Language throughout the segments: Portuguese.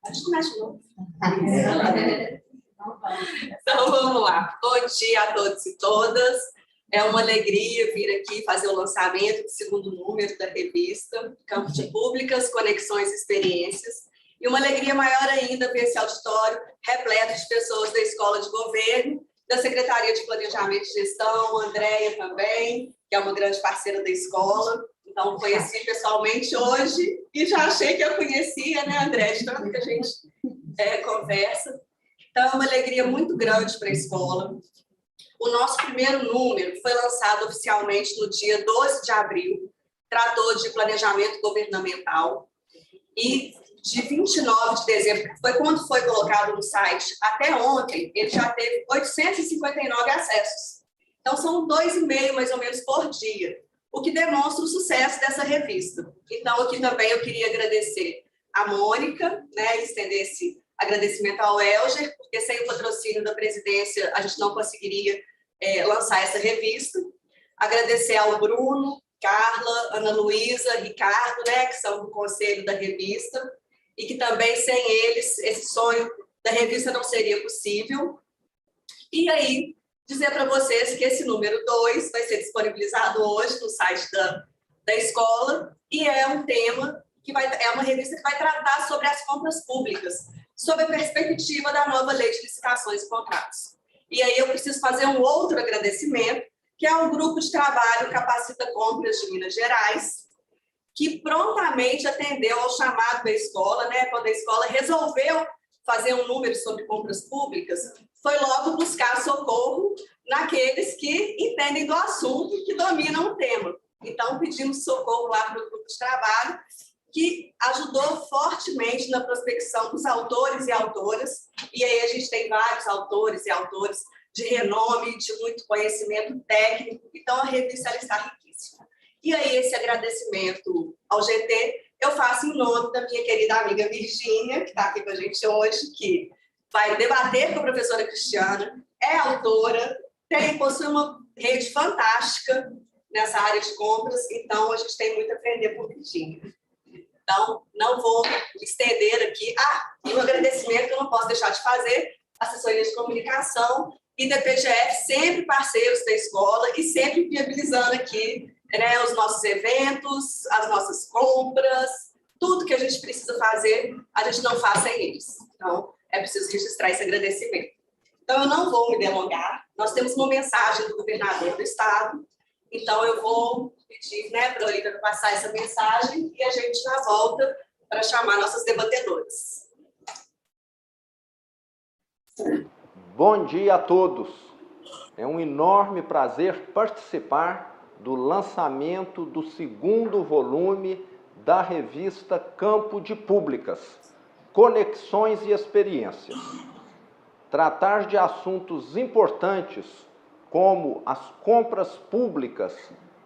Acho que começa de novo. Então, vamos lá. Bom dia a todos e todas. É uma alegria vir aqui fazer o lançamento do segundo número da revista Campo de Públicas, Conexões e Experiências. E uma alegria maior ainda ver esse auditório repleto de pessoas da Escola de Governo, da Secretaria de Planejamento e Gestão, a Andréia também, que é uma grande parceira da escola. Então, conheci pessoalmente hoje e já achei que eu conhecia, né, André? De tanto que a gente conversa. Então, é uma alegria muito grande para a escola. O nosso primeiro número foi lançado oficialmente no dia 12 de abril, tratou de planejamento governamental, e de 29 de dezembro, que foi quando foi colocado no site, até ontem, ele já teve 859 acessos. Então, são 2,5, mais ou menos, por dia, o que demonstra o sucesso dessa revista. Então, aqui também eu queria agradecer a Mônica, né, e estender esse agradecimento ao Elger, porque sem o patrocínio da presidência a gente não conseguiria lançar essa revista. Agradecer ao Bruno, Carla, Ana Luísa, Ricardo, né, que são do conselho da revista, e que também sem eles esse sonho da revista não seria possível. E aí, dizer para vocês que esse número 2 vai ser disponibilizado hoje no site da escola, e é um tema que é uma revista que vai tratar sobre as compras públicas, sob a perspectiva da nova Lei de Licitações e Contratos. E aí eu preciso fazer um outro agradecimento, que é um grupo de trabalho Capacita Compras de Minas Gerais, que prontamente atendeu ao chamado da escola, né? Quando a escola resolveu fazer um número sobre compras públicas, foi logo buscar socorro naqueles que entendem do assunto e que dominam o tema. Então, pedimos socorro lá para o grupo de trabalho, que ajudou fortemente na prospecção dos autores e autoras, e aí a gente tem vários autores e autores de renome, de muito conhecimento técnico, então a revista ela está riquíssima. E aí esse agradecimento ao GT eu faço em nome da minha querida amiga Virgínia, que está aqui com a gente hoje, que vai debater com a professora Cristiana, é autora, possui uma rede fantástica nessa área de compras, então a gente tem muito a aprender com Virgínia. Então, não vou me estender aqui. E um agradecimento que eu não posso deixar de fazer, assessoria de comunicação e DPGF, sempre parceiros da escola e sempre viabilizando aqui, né, os nossos eventos, as nossas compras, tudo que a gente precisa fazer, a gente não faz sem eles. Então, é preciso registrar esse agradecimento. Então, eu não vou me delongar. Nós temos uma mensagem do governador do estado, então eu vou pedir, né, para a Olivia passar essa mensagem e a gente já volta para chamar nossas debatedoras. Bom dia a todos. É um enorme prazer participar do lançamento do segundo volume da revista Campo de Públicas, Conexões e Experiências. Tratar de assuntos importantes como as compras públicas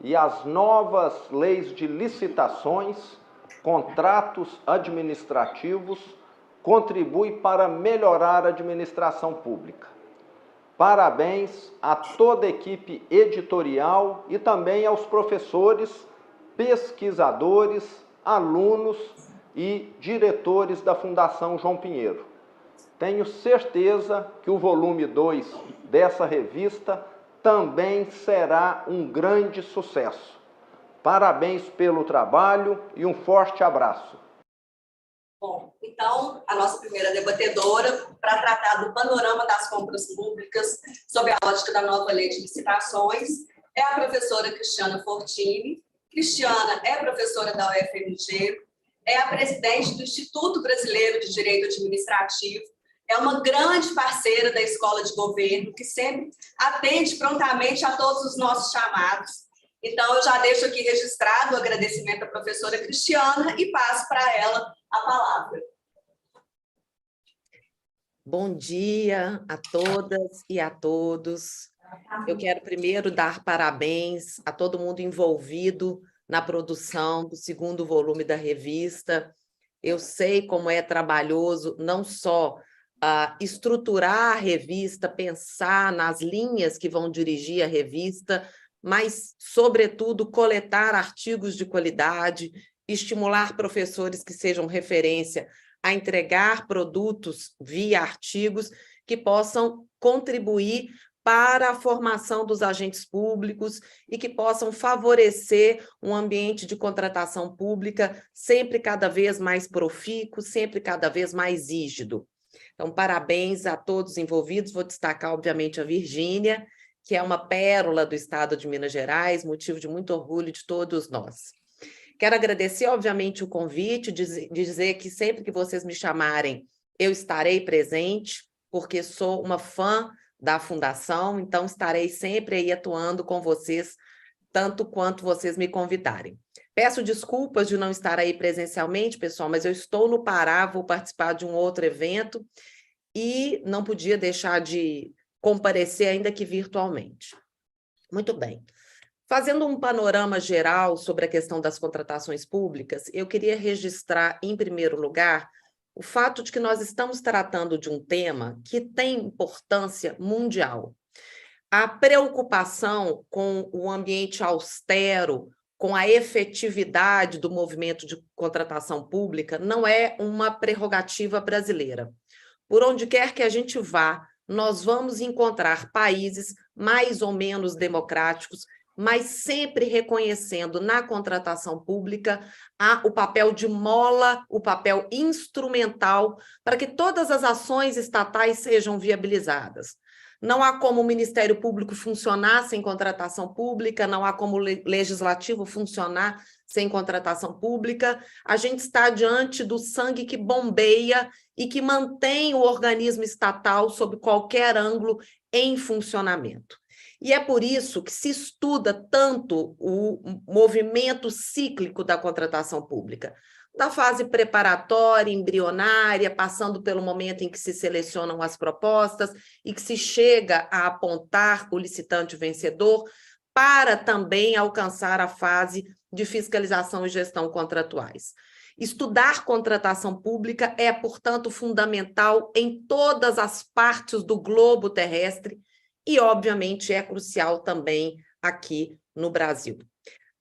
e as novas leis de licitações, contratos administrativos, contribui para melhorar a administração pública. Parabéns a toda a equipe editorial e também aos professores, pesquisadores, alunos e diretores da Fundação João Pinheiro. Tenho certeza que o volume 2 dessa revista também será um grande sucesso. Parabéns pelo trabalho e um forte abraço. Bom, então, a nossa primeira debatedora, para tratar do panorama das compras públicas sob a ótica da nova lei de licitações, é a professora Cristiana Fortini. Cristiana é professora da UFMG, é a presidente do Instituto Brasileiro de Direito Administrativo, é uma grande parceira da Escola de Governo, que sempre atende prontamente a todos os nossos chamados. Então, eu já deixo aqui registrado o agradecimento à professora Cristiana e passo para ela a palavra. Bom dia a todas e a todos. Eu quero primeiro dar parabéns a todo mundo envolvido na produção do segundo volume da revista. Eu sei como é trabalhoso não só estruturar a revista, pensar nas linhas que vão dirigir a revista, mas, sobretudo, coletar artigos de qualidade estimular professores que sejam referência a entregar produtos via artigos que possam contribuir para a formação dos agentes públicos e que possam favorecer um ambiente de contratação pública sempre cada vez mais profícuo, sempre cada vez mais rígido. Então, parabéns a todos os envolvidos. Vou destacar, obviamente, a Virgínia, que é uma pérola do estado de Minas Gerais, motivo de muito orgulho de todos nós. Quero agradecer, obviamente, o convite, dizer que sempre que vocês me chamarem, eu estarei presente, porque sou uma fã da Fundação, então estarei sempre aí atuando com vocês, tanto quanto vocês me convidarem. Peço desculpas de não estar aí presencialmente, pessoal, mas eu estou no Pará, vou participar de um outro evento e não podia deixar de comparecer, ainda que virtualmente. Muito bem. Fazendo um panorama geral sobre a questão das contratações públicas, eu queria registrar, em primeiro lugar, o fato de que nós estamos tratando de um tema que tem importância mundial. A preocupação com o ambiente austero, com a efetividade do movimento de contratação pública, não é uma prerrogativa brasileira. Por onde quer que a gente vá, nós vamos encontrar países mais ou menos democráticos, mas sempre reconhecendo na contratação pública o papel de mola, o papel instrumental para que todas as ações estatais sejam viabilizadas. Não há como o Ministério Público funcionar sem contratação pública, não há como o Legislativo funcionar sem contratação pública. A gente está diante do sangue que bombeia e que mantém o organismo estatal sob qualquer ângulo em funcionamento. E é por isso que se estuda tanto o movimento cíclico da contratação pública, da fase preparatória, embrionária, passando pelo momento em que se selecionam as propostas e que se chega a apontar o licitante vencedor, para também alcançar a fase de fiscalização e gestão contratuais. Estudar contratação pública é, portanto, fundamental em todas as partes do globo terrestre e, obviamente, é crucial também aqui no Brasil.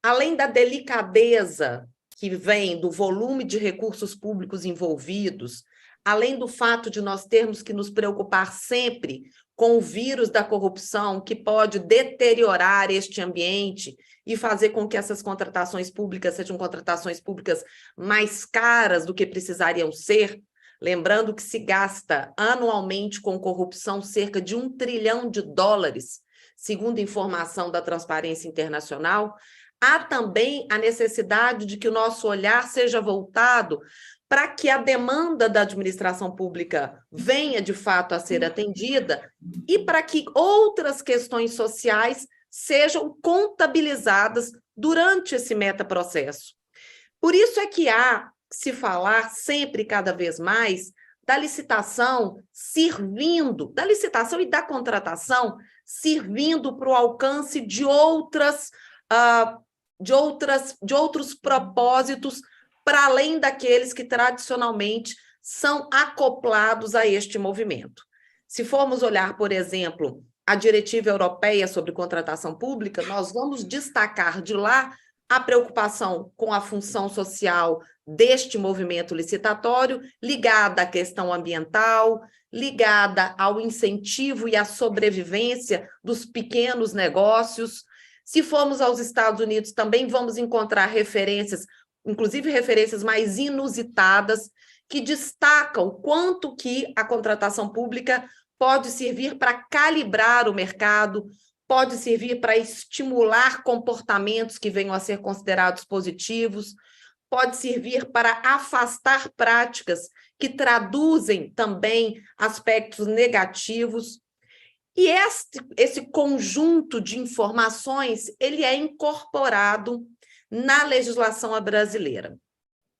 Além da delicadeza que vem do volume de recursos públicos envolvidos, além do fato de nós termos que nos preocupar sempre com o vírus da corrupção, que pode deteriorar este ambiente e fazer com que essas contratações públicas sejam contratações públicas mais caras do que precisariam ser, lembrando que se gasta anualmente com corrupção cerca de US$1 trilhão, segundo informação da Transparência Internacional, há também a necessidade de que o nosso olhar seja voltado para que a demanda da administração pública venha, de fato, a ser atendida e para que outras questões sociais sejam contabilizadas durante esse metaprocesso. Por isso é que há que se falar sempre e cada vez mais da licitação servindo, da licitação e da contratação servindo para o alcance de outros propósitos para além daqueles que tradicionalmente são acoplados a este movimento. Se formos olhar, por exemplo, a Diretiva Europeia sobre Contratação Pública, nós vamos destacar de lá a preocupação com a função social deste movimento licitatório, ligada à questão ambiental, ligada ao incentivo e à sobrevivência dos pequenos negócios. Se formos aos Estados Unidos, também vamos encontrar referências, inclusive referências mais inusitadas, que destacam quanto que a contratação pública pode servir para calibrar o mercado, pode servir para estimular comportamentos que venham a ser considerados positivos, pode servir para afastar práticas que traduzem também aspectos negativos. E esse conjunto de informações, ele é incorporado na legislação brasileira.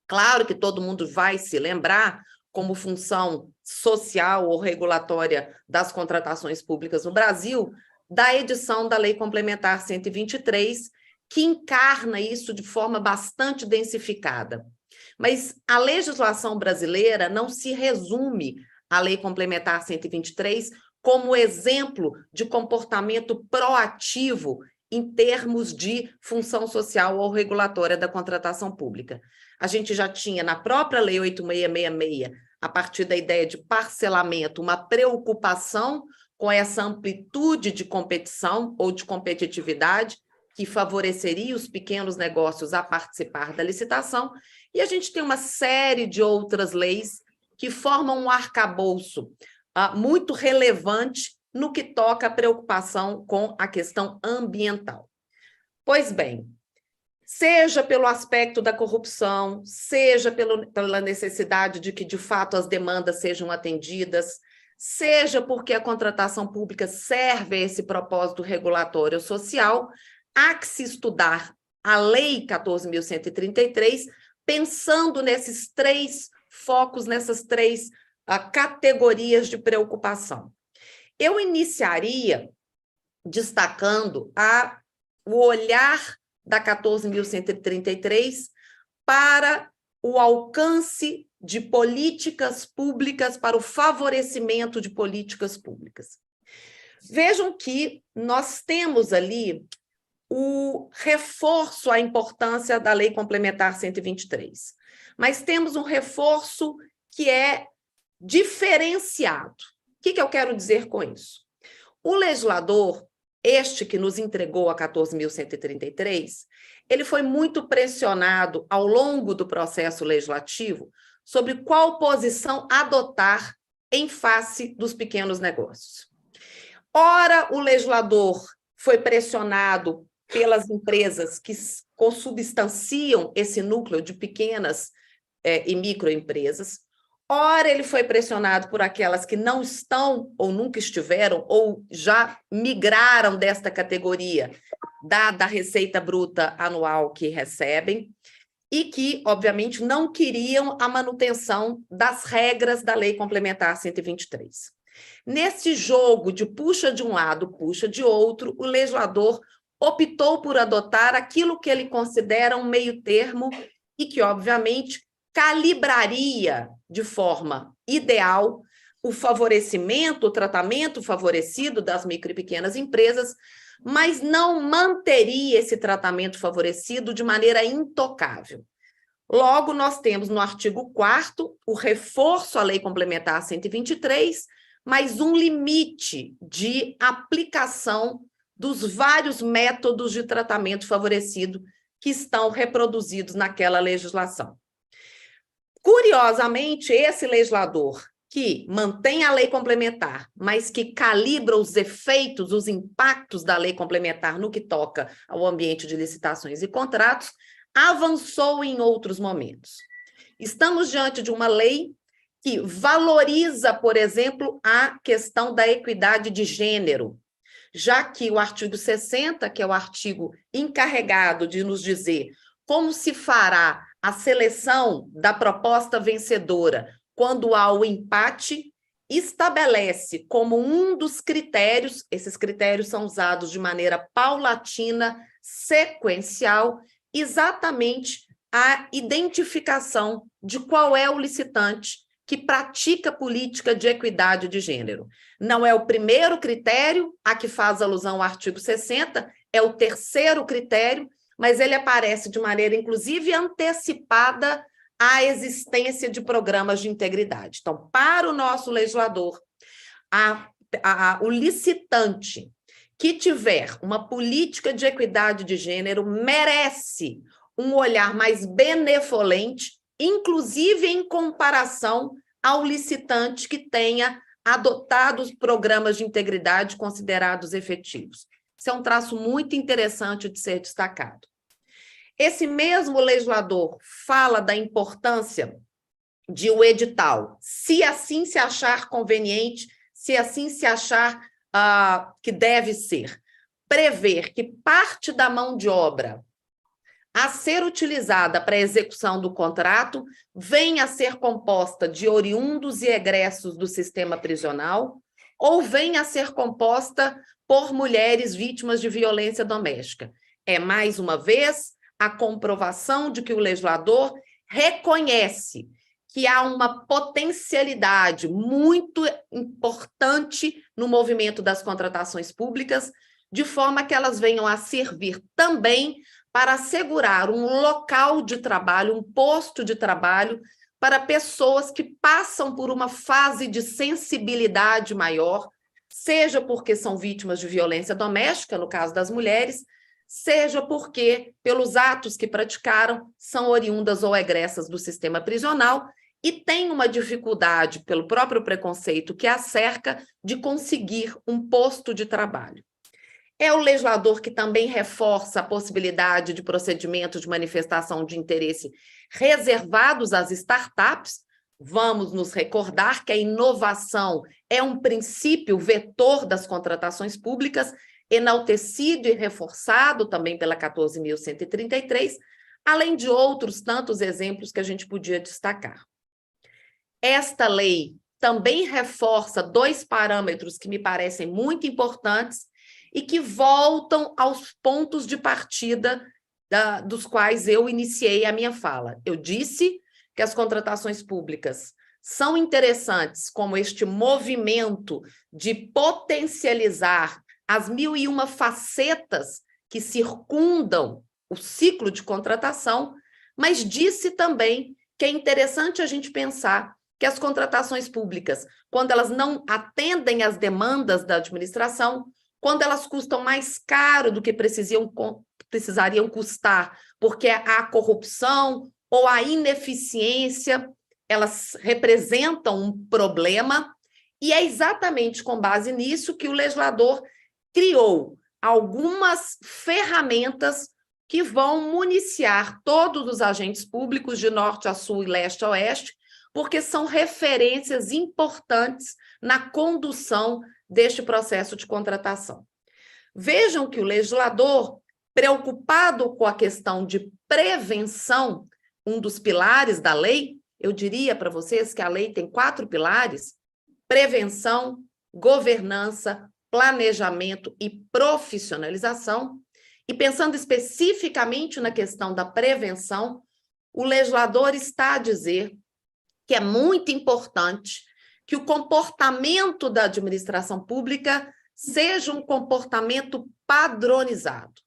Claro que todo mundo vai se lembrar, como função social ou regulatória das contratações públicas no Brasil, da edição da Lei Complementar 123, que encarna isso de forma bastante densificada. Mas a legislação brasileira não se resume à Lei Complementar 123 como exemplo de comportamento proativo em termos de função social ou regulatória da contratação pública. A gente já tinha na própria Lei 8666, a partir da ideia de parcelamento, uma preocupação com essa amplitude de competição ou de competitividade que favoreceria os pequenos negócios a participar da licitação, e a gente tem uma série de outras leis que formam um arcabouço muito relevante no que toca à preocupação com a questão ambiental. Pois bem, seja pelo aspecto da corrupção, seja pela necessidade de que, de fato, as demandas sejam atendidas, seja porque a contratação pública serve a esse propósito regulatório social, há que se estudar a Lei 14.133, pensando nesses três focos, nessas três categorias de preocupação. Eu iniciaria destacando o olhar da 14.133 para o alcance de políticas públicas, para o favorecimento de políticas públicas. Vejam que nós temos ali o reforço à importância da Lei Complementar 123, mas temos um reforço que é diferenciado. O que eu quero dizer com isso? O legislador, este que nos entregou a 14.133, ele foi muito pressionado ao longo do processo legislativo sobre qual posição adotar em face dos pequenos negócios. Ora, o legislador foi pressionado pelas empresas que consubstanciam esse núcleo de pequenas e microempresas. Ora, ele foi pressionado por aquelas que não estão ou nunca estiveram ou já migraram desta categoria, dada a receita bruta anual que recebem, e que, obviamente, não queriam a manutenção das regras da Lei Complementar 123. Nesse jogo de puxa de um lado, puxa de outro, o legislador optou por adotar aquilo que ele considera um meio termo e que, obviamente, calibraria de forma ideal o favorecimento, o tratamento favorecido das micro e pequenas empresas, mas não manteria esse tratamento favorecido de maneira intocável. Logo, nós temos no artigo 4º o reforço à Lei Complementar 123, mas um limite de aplicação dos vários métodos de tratamento favorecido que estão reproduzidos naquela legislação. Curiosamente, esse legislador que mantém a lei complementar, mas que calibra os efeitos, os impactos da lei complementar no que toca ao ambiente de licitações e contratos, avançou em outros momentos. Estamos diante de uma lei que valoriza, por exemplo, a questão da equidade de gênero, já que o artigo 60, que é o artigo encarregado de nos dizer como se fará a seleção da proposta vencedora quando há o empate, estabelece como um dos critérios, esses critérios são usados de maneira paulatina, sequencial, exatamente a identificação de qual é o licitante que pratica política de equidade de gênero. Não é o primeiro critério a que faz alusão ao artigo 60, é o terceiro critério, mas ele aparece de maneira, inclusive, antecipada à existência de programas de integridade. Então, para o nosso legislador, o licitante que tiver uma política de equidade de gênero merece um olhar mais benevolente, inclusive em comparação ao licitante que tenha adotado os programas de integridade considerados efetivos. Isso é um traço muito interessante de ser destacado. Esse mesmo legislador fala da importância de o edital, se assim se achar conveniente, se assim se achar que deve ser, prever que parte da mão de obra a ser utilizada para a execução do contrato venha a ser composta de oriundos e egressos do sistema prisional ou venha a ser composta por mulheres vítimas de violência doméstica. É, mais uma vez, a comprovação de que o legislador reconhece que há uma potencialidade muito importante no movimento das contratações públicas de forma que elas venham a servir também para assegurar um local de trabalho, um posto de trabalho para pessoas que passam por uma fase de sensibilidade maior, seja porque são vítimas de violência doméstica, no caso das mulheres, seja porque, pelos atos que praticaram, são oriundas ou egressas do sistema prisional e têm uma dificuldade, pelo próprio preconceito que a cerca, de conseguir um posto de trabalho. É o legislador que também reforça a possibilidade de procedimentos de manifestação de interesse reservados às startups. Vamos nos recordar que a inovação é um princípio vetor das contratações públicas, enaltecido e reforçado também pela 14.133, além de outros tantos exemplos que a gente podia destacar. Esta lei também reforça 2 parâmetros que me parecem muito importantes e que voltam aos pontos de partida dos quais eu iniciei a minha fala. Eu disse que as contratações públicas são interessantes como este movimento de potencializar as 1001 facetas que circundam o ciclo de contratação, mas disse também que é interessante a gente pensar que as contratações públicas, quando elas não atendem às demandas da administração, quando elas custam mais caro do que precisariam custar, porque a corrupção ou a ineficiência, elas representam um problema, e é exatamente com base nisso que o legislador criou algumas ferramentas que vão municiar todos os agentes públicos de norte a sul e leste a oeste, porque são referências importantes na condução deste processo de contratação. Vejam que o legislador, preocupado com a questão de prevenção, um dos pilares da lei, eu diria para vocês que a lei tem 4 pilares: prevenção, governança, planejamento e profissionalização. E pensando especificamente na questão da prevenção, o legislador está a dizer que é muito importante que o comportamento da administração pública seja um comportamento padronizado,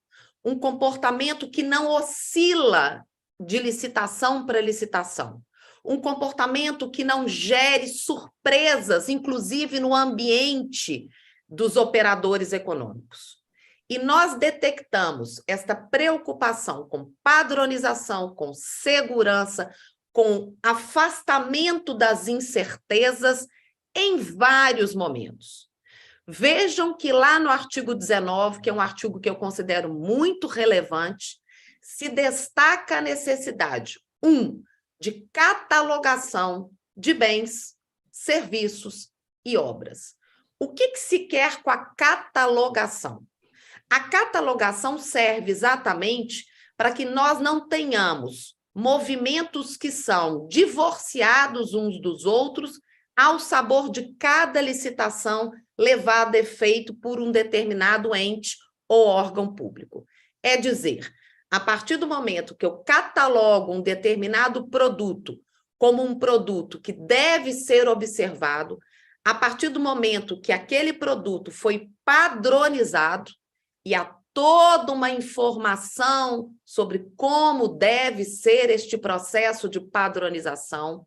um comportamento que não oscila de licitação para licitação, um comportamento que não gere surpresas, inclusive no ambiente dos operadores econômicos. E nós detectamos esta preocupação com padronização, com segurança, com afastamento das incertezas em vários momentos. Vejam que lá no artigo 19, que é um artigo que eu considero muito relevante, se destaca a necessidade, de catalogação de bens, serviços e obras. O que se quer com a catalogação? A catalogação serve exatamente para que nós não tenhamos movimentos que são divorciados uns dos outros ao sabor de cada licitação levada a efeito por um determinado ente ou órgão público. É dizer, a partir do momento que eu catalogo um determinado produto como um produto que deve ser observado, a partir do momento que aquele produto foi padronizado e há toda uma informação sobre como deve ser este processo de padronização,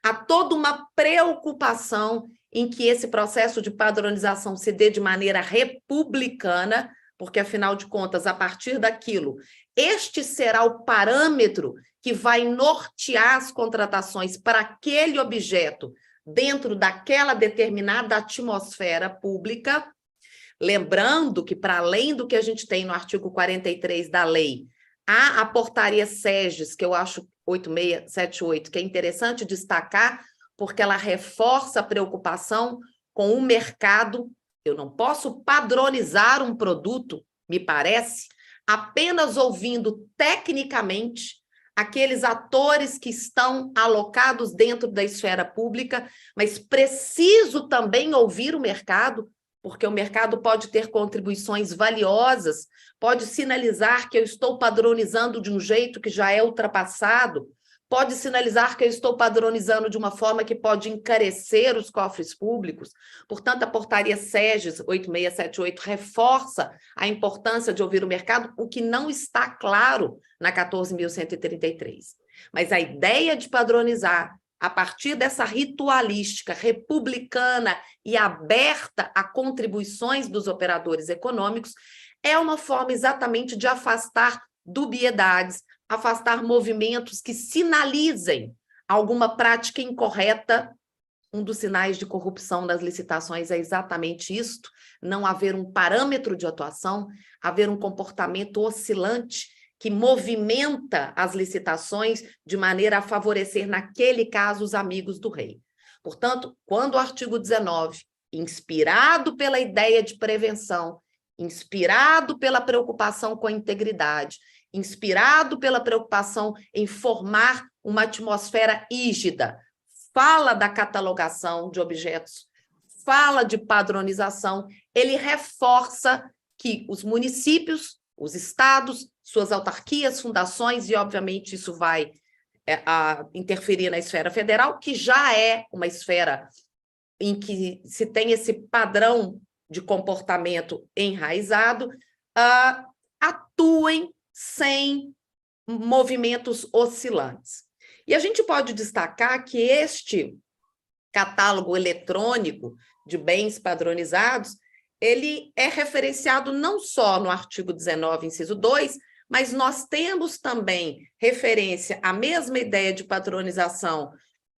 há toda uma preocupação em que esse processo de padronização se dê de maneira republicana, porque, afinal de contas, a partir daquilo, este será o parâmetro que vai nortear as contratações para aquele objeto dentro daquela determinada atmosfera pública. Lembrando que, para além do que a gente tem no artigo 43 da lei, há a portaria SEGES, que eu acho 8678, que é interessante destacar, porque ela reforça a preocupação com o mercado. Eu não posso padronizar um produto, me parece, apenas ouvindo tecnicamente aqueles atores que estão alocados dentro da esfera pública, mas preciso também ouvir o mercado, porque o mercado pode ter contribuições valiosas, pode sinalizar que eu estou padronizando de um jeito que já é ultrapassado, pode sinalizar que eu estou padronizando de uma forma que pode encarecer os cofres públicos. Portanto, a portaria SEGES 8678 reforça a importância de ouvir o mercado, o que não está claro na 14.133. Mas a ideia de padronizar a partir dessa ritualística republicana e aberta a contribuições dos operadores econômicos é uma forma exatamente de afastar dubiedades, afastar movimentos que sinalizem alguma prática incorreta. Um dos sinais de corrupção nas licitações é exatamente isto, não haver um parâmetro de atuação, haver um comportamento oscilante que movimenta as licitações de maneira a favorecer, naquele caso, os amigos do rei. Portanto, quando o artigo 19, inspirado pela ideia de prevenção, inspirado pela preocupação com a integridade, inspirado pela preocupação em formar uma atmosfera rígida, fala da catalogação de objetos, fala de padronização, ele reforça que os municípios, os estados, suas autarquias, fundações, e obviamente isso vai interferir na esfera federal, que já é uma esfera em que se tem esse padrão de comportamento enraizado, atuem sem movimentos oscilantes. E a gente pode destacar que este catálogo eletrônico de bens padronizados, ele é referenciado não só no artigo 19, inciso 2, mas nós temos também referência à mesma ideia de padronização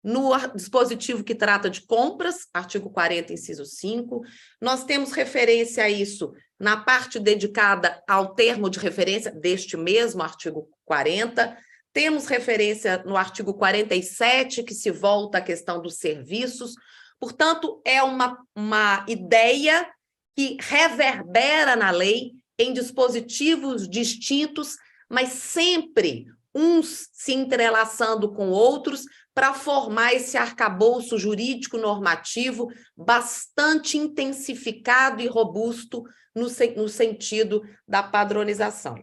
no dispositivo que trata de compras, artigo 40, inciso 5. Nós temos referência a isso na parte dedicada ao termo de referência deste mesmo artigo 40. Temos referência no artigo 47, que se volta à questão dos serviços. Portanto, é uma ideia que reverbera na lei em dispositivos distintos, mas sempre uns se entrelaçando com outros para formar esse arcabouço jurídico normativo bastante intensificado e robusto no sentido da padronização.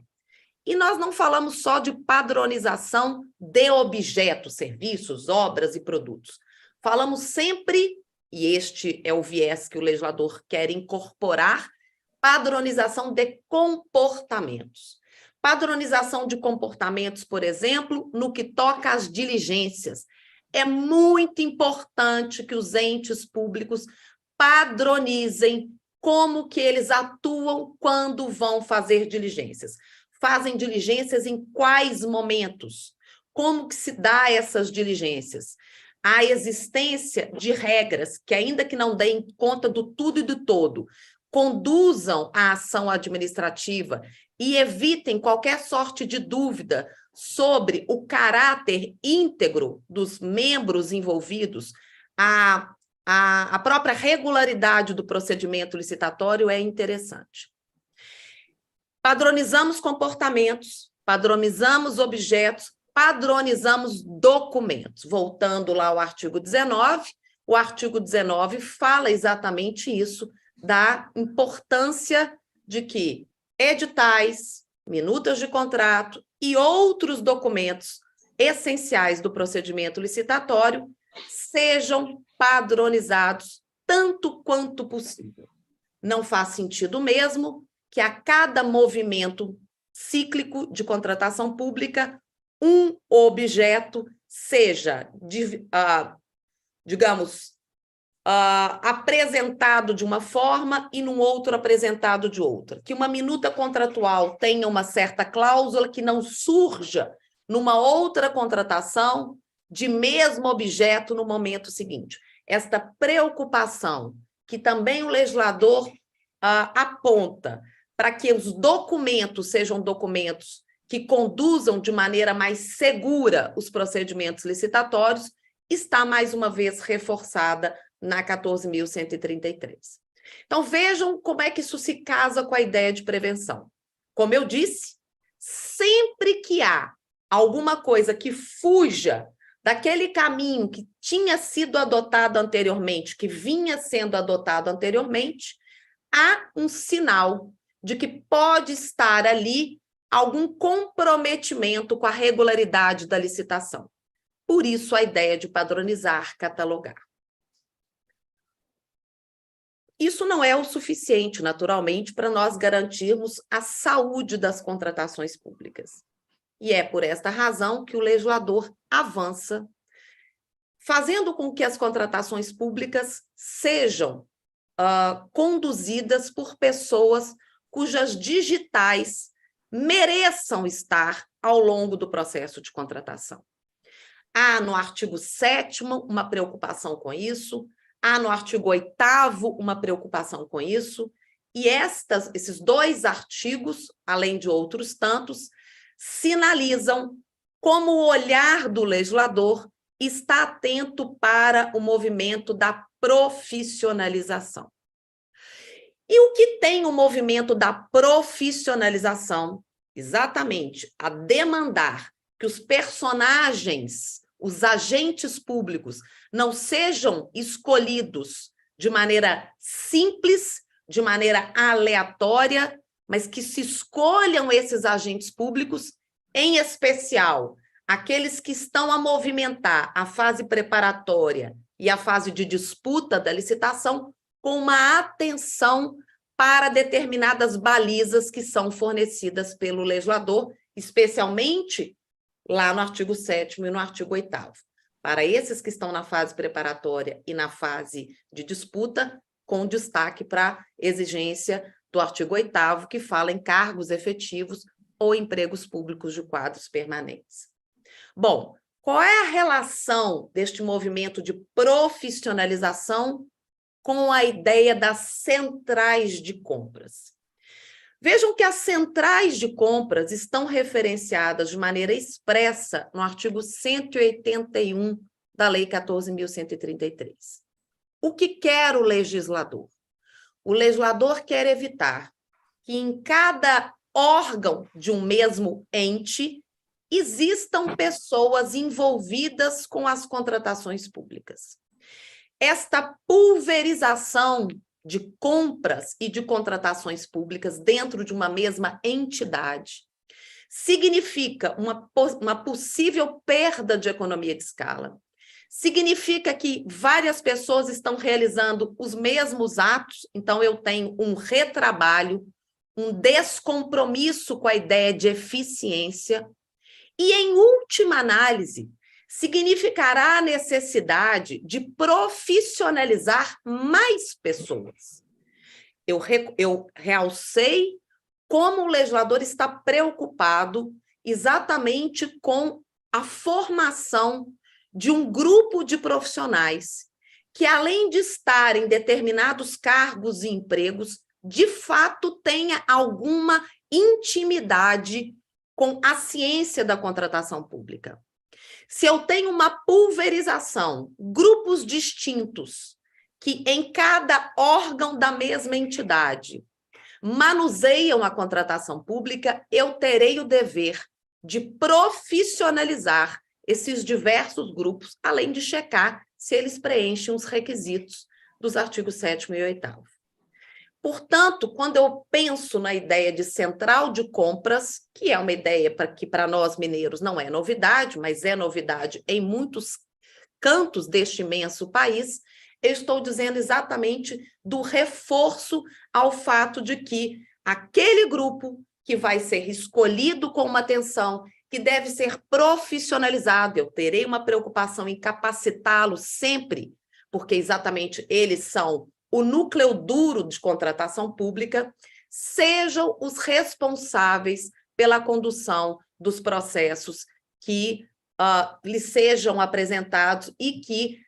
E nós não falamos só de padronização de objetos, serviços, obras e produtos. Falamos sempre, e este é o viés que o legislador quer incorporar, padronização de comportamentos. Padronização de comportamentos, por exemplo, no que toca às diligências. É muito importante que os entes públicos padronizem como que eles atuam quando vão fazer diligências. Fazem diligências em quais momentos? Como que se dá essas diligências? A existência de regras que, ainda que não deem conta do tudo e do todo, conduzam a ação administrativa e evitem qualquer sorte de dúvida sobre o caráter íntegro dos membros envolvidos, a própria regularidade do procedimento licitatório é interessante. Padronizamos comportamentos, padronizamos objetos, padronizamos documentos. Voltando lá ao artigo 19, o artigo 19 fala exatamente isso, da importância de que editais, minutas de contrato e outros documentos essenciais do procedimento licitatório sejam padronizados tanto quanto possível. Não faz sentido mesmo que a cada movimento cíclico de contratação pública, um objeto seja, digamos, apresentado de uma forma e num outro apresentado de outra. Que uma minuta contratual tenha uma certa cláusula que não surja numa outra contratação de mesmo objeto no momento seguinte. Esta preocupação que também o legislador aponta para que os documentos sejam documentos que conduzam de maneira mais segura os procedimentos licitatórios, está mais uma vez reforçada na 14.133. Então, vejam como é que isso se casa com a ideia de prevenção. Como eu disse, sempre que há alguma coisa que fuja daquele caminho que tinha sido adotado anteriormente, que vinha sendo adotado anteriormente, há um sinal de que pode estar ali algum comprometimento com a regularidade da licitação. Por isso, a ideia de padronizar, catalogar. Isso não é o suficiente, naturalmente, para nós garantirmos a saúde das contratações públicas. E é por esta razão que o legislador avança, fazendo com que as contratações públicas sejam conduzidas por pessoas cujas digitais mereçam estar ao longo do processo de contratação. Há no artigo 7º uma preocupação com isso, há no artigo 8º uma preocupação com isso, e esses 2 artigos, além de outros tantos, sinalizam como o olhar do legislador está atento para o movimento da profissionalização. E o que tem o movimento da profissionalização? Exatamente, a demandar que os personagens, os agentes públicos, não sejam escolhidos de maneira simples, de maneira aleatória, mas que se escolham esses agentes públicos, em especial aqueles que estão a movimentar a fase preparatória e a fase de disputa da licitação, com uma atenção para determinadas balizas que são fornecidas pelo legislador, especialmente lá no artigo 7º e no artigo 8º. Para esses que estão na fase preparatória e na fase de disputa, com destaque para a exigência do artigo 8º, que fala em cargos efetivos ou empregos públicos de quadros permanentes. Bom, qual é a relação deste movimento de profissionalização com a ideia das centrais de compras? Vejam que as centrais de compras estão referenciadas de maneira expressa no artigo 181 da Lei 14.133. O que quer o legislador? O legislador quer evitar que em cada órgão de um mesmo ente existam pessoas envolvidas com as contratações públicas. Esta pulverização de compras e de contratações públicas dentro de uma mesma entidade significa uma possível perda de economia de escala. Significa que várias pessoas estão realizando os mesmos atos, então eu tenho um retrabalho, um descompromisso com a ideia de eficiência, e, em última análise, significará a necessidade de profissionalizar mais pessoas. Eu realcei como o legislador está preocupado exatamente com a formação de um grupo de profissionais que, além de estar em determinados cargos e empregos, de fato tenha alguma intimidade com a ciência da contratação pública. Se eu tenho uma pulverização, grupos distintos, que em cada órgão da mesma entidade manuseiam a contratação pública, eu terei o dever de profissionalizar esses diversos grupos, além de checar se eles preenchem os requisitos dos artigos 7º e 8º. Portanto, quando eu penso na ideia de central de compras, que é uma ideia que para nós mineiros não é novidade, mas é novidade em muitos cantos deste imenso país, eu estou dizendo exatamente do reforço ao fato de que aquele grupo que vai ser escolhido com uma atenção, que deve ser profissionalizado, eu terei uma preocupação em capacitá-los sempre, porque exatamente eles são o núcleo duro de contratação pública, sejam os responsáveis pela condução dos processos que lhes sejam apresentados e que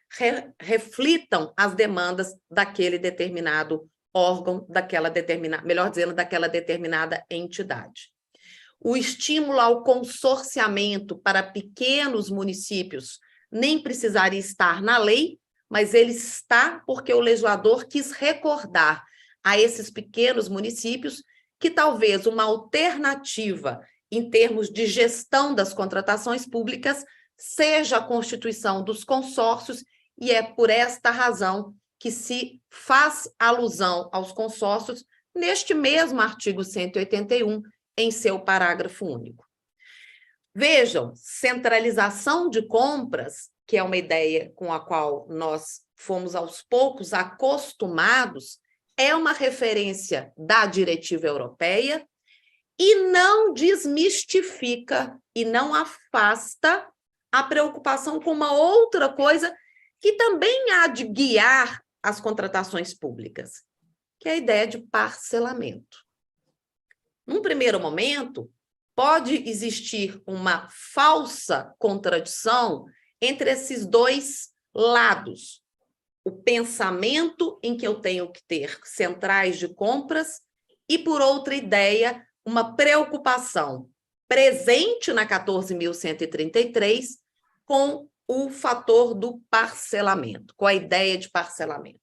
reflitam as demandas daquele determinado órgão, melhor dizendo, daquela determinada entidade. O estímulo ao consorciamento para pequenos municípios nem precisaria estar na lei, mas ele está porque o legislador quis recordar a esses pequenos municípios que talvez uma alternativa em termos de gestão das contratações públicas seja a constituição dos consórcios, e é por esta razão que se faz alusão aos consórcios neste mesmo artigo 181, em seu parágrafo único. Vejam, centralização de compras, que é uma ideia com a qual nós fomos aos poucos acostumados, é uma referência da diretiva europeia e não desmistifica e não afasta a preocupação com uma outra coisa que também há de guiar as contratações públicas, que é a ideia de parcelamento. Num primeiro momento, pode existir uma falsa contradição entre esses dois lados. O pensamento em que eu tenho que ter centrais de compras e, por outra ideia, uma preocupação presente na 14.133 com o fator do parcelamento, com a ideia de parcelamento.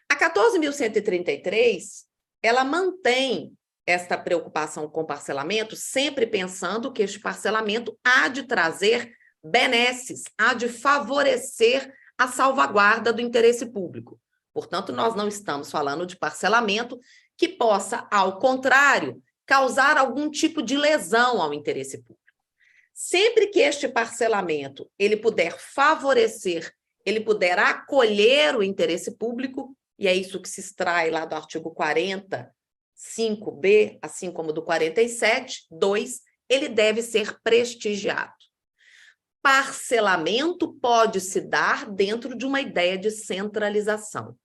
A 14.133, ela mantém esta preocupação com parcelamento, sempre pensando que este parcelamento há de trazer benesses, há de favorecer a salvaguarda do interesse público. Portanto, nós não estamos falando de parcelamento que possa, ao contrário, causar algum tipo de lesão ao interesse público. Sempre que este parcelamento ele puder favorecer, ele puder acolher o interesse público, e é isso que se extrai lá do artigo 40, 5b, assim como do 47, 2, ele deve ser prestigiado. Parcelamento pode se dar dentro de uma ideia de centralização.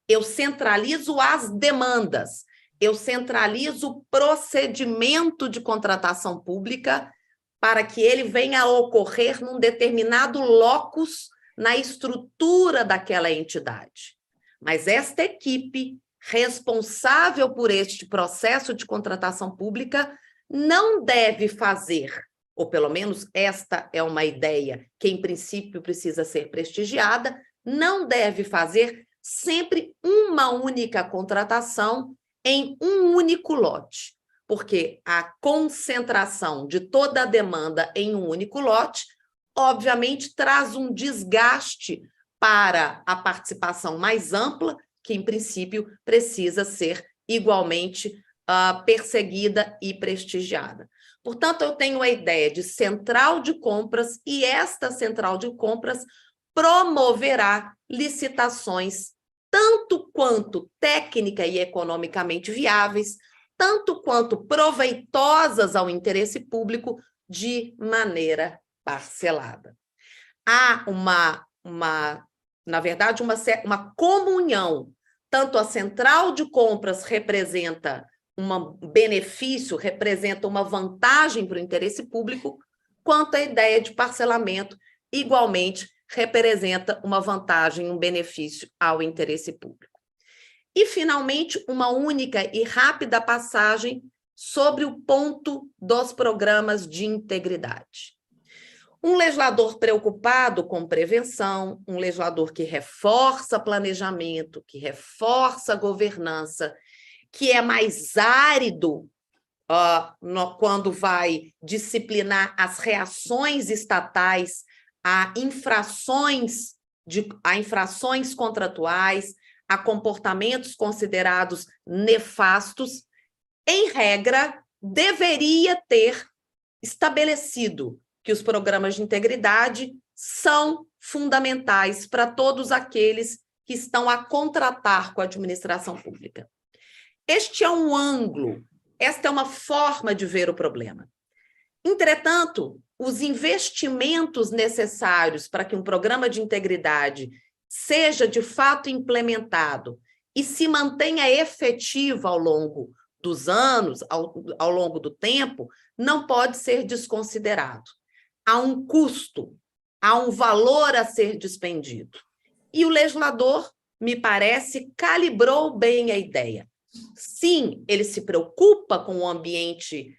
Eu centralizo as demandas, eu centralizo o procedimento de contratação pública para que ele venha a ocorrer num determinado locus na estrutura daquela entidade. Mas esta equipe responsável por este processo de contratação pública não deve fazer, ou pelo menos esta é uma ideia que, em princípio, precisa ser prestigiada, não deve fazer sempre uma única contratação em um único lote, porque a concentração de toda a demanda em um único lote, obviamente, traz um desgaste para a participação mais ampla, que, em princípio, precisa ser igualmente perseguida e prestigiada. Portanto, eu tenho a ideia de central de compras e esta central de compras promoverá licitações tanto quanto técnica e economicamente viáveis, tanto quanto proveitosas ao interesse público de maneira parcelada. Há na verdade, uma comunhão. Tanto a central de compras representa um benefício, representa uma vantagem para o interesse público, quanto a ideia de parcelamento, igualmente, representa uma vantagem, um benefício ao interesse público. E, finalmente, uma única e rápida passagem sobre o ponto dos programas de integridade. Um legislador preocupado com prevenção, um legislador que reforça planejamento, que reforça governança, que é mais árido quando vai disciplinar as reações estatais a infrações contratuais, a comportamentos considerados nefastos, em regra, deveria ter estabelecido que os programas de integridade são fundamentais para todos aqueles que estão a contratar com a administração pública. Este é um ângulo, esta é uma forma de ver o problema. Entretanto, os investimentos necessários para que um programa de integridade seja de fato implementado e se mantenha efetivo ao longo dos anos, ao longo do tempo, não pode ser desconsiderado. Há um custo, há um valor a ser despendido. E o legislador, me parece, calibrou bem a ideia. Sim, ele se preocupa com o ambiente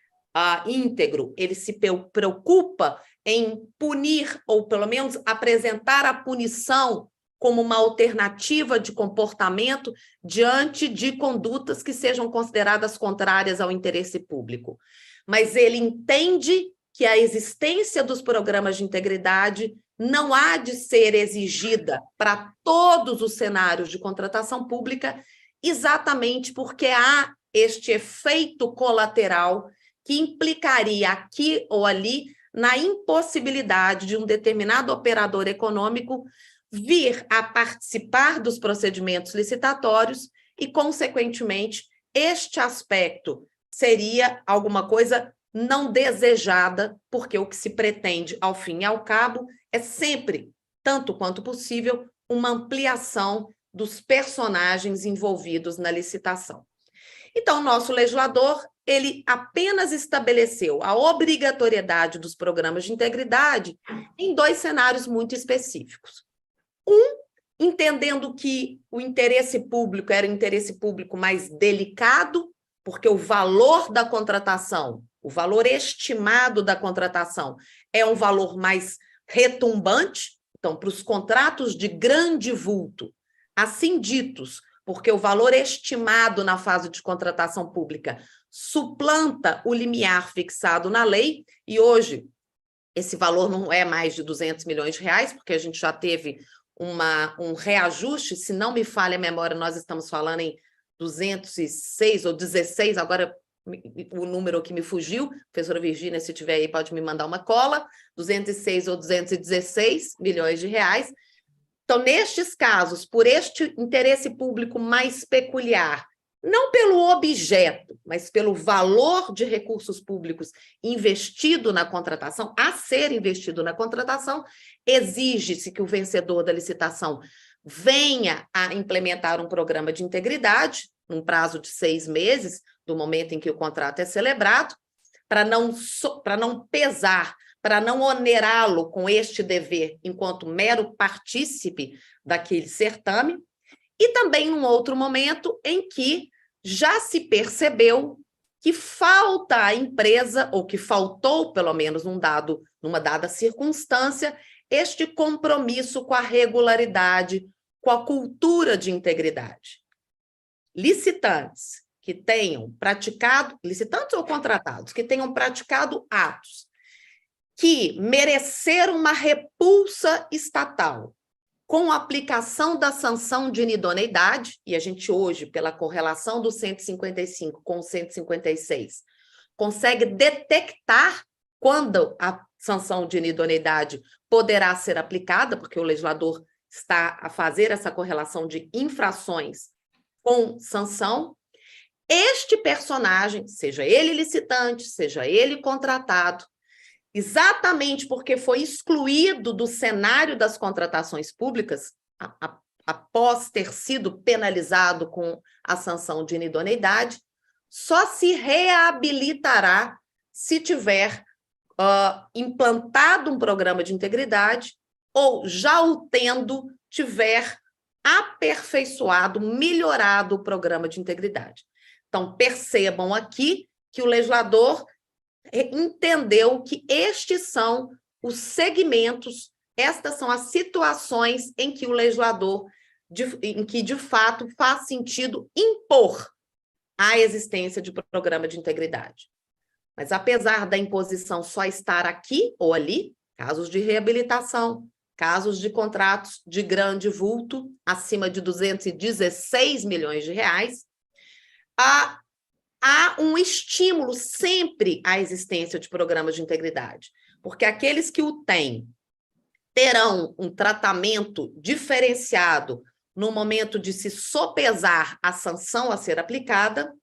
íntegro, ele se preocupa em punir, ou pelo menos apresentar a punição como uma alternativa de comportamento diante de condutas que sejam consideradas contrárias ao interesse público. Mas ele entende que a existência dos programas de integridade não há de ser exigida para todos os cenários de contratação pública, exatamente porque há este efeito colateral que implicaria aqui ou ali na impossibilidade de um determinado operador econômico vir a participar dos procedimentos licitatórios e, consequentemente, este aspecto seria alguma coisa não desejada, porque o que se pretende, ao fim e ao cabo, é sempre, tanto quanto possível, uma ampliação dos personagens envolvidos na licitação. Então, o nosso legislador, ele apenas estabeleceu a obrigatoriedade dos programas de integridade em 2 cenários muito específicos. Entendendo que o interesse público era o interesse público mais delicado, porque o valor da contratação, o valor estimado da contratação, é um valor mais retumbante. Então, para os contratos de grande vulto, assim ditos, porque o valor estimado na fase de contratação pública suplanta o limiar fixado na lei, e hoje esse valor não é mais de 200 milhões de reais, porque a gente já teve um reajuste, se não me falha a memória, nós estamos falando em 206 ou 16, agora o número que me fugiu, professora Virgínia, se tiver aí, pode me mandar uma cola, 206 ou 216 milhões de reais. Então, nestes casos, por este interesse público mais peculiar, não pelo objeto, mas pelo valor de recursos públicos investido na contratação, a ser investido na contratação, exige-se que o vencedor da licitação venha a implementar um programa de integridade, num prazo de 6 meses, do momento em que o contrato é celebrado, para não pesar, para não onerá-lo com este dever enquanto mero partícipe daquele certame, e também num outro momento em que já se percebeu que falta à empresa, ou que faltou, pelo menos numa dada circunstância, este compromisso com a regularidade, com a cultura de integridade. Licitantes que tenham praticado, licitantes ou contratados, que tenham praticado atos que mereceram uma repulsa estatal com a aplicação da sanção de inidoneidade, e a gente hoje, pela correlação do 155 com o 156, consegue detectar quando a sanção de inidoneidade poderá ser aplicada, porque o legislador está a fazer essa correlação de infrações com sanção. Este personagem, seja ele licitante, seja ele contratado, exatamente porque foi excluído do cenário das contratações públicas, após ter sido penalizado com a sanção de inidoneidade, só se reabilitará se tiver implantado um programa de integridade ou, já o tendo, tiver aperfeiçoado, melhorado o programa de integridade. Então, percebam aqui que o legislador entendeu que estes são os segmentos, estas são as situações em que o legislador, em que de fato faz sentido impor a existência de programa de integridade. Mas apesar da imposição só estar aqui ou ali, casos de reabilitação, casos de contratos de grande vulto, acima de 216 milhões de reais, há um estímulo sempre à existência de programas de integridade, porque aqueles que o têm terão um tratamento diferenciado no momento de se sopesar a sanção a ser aplicada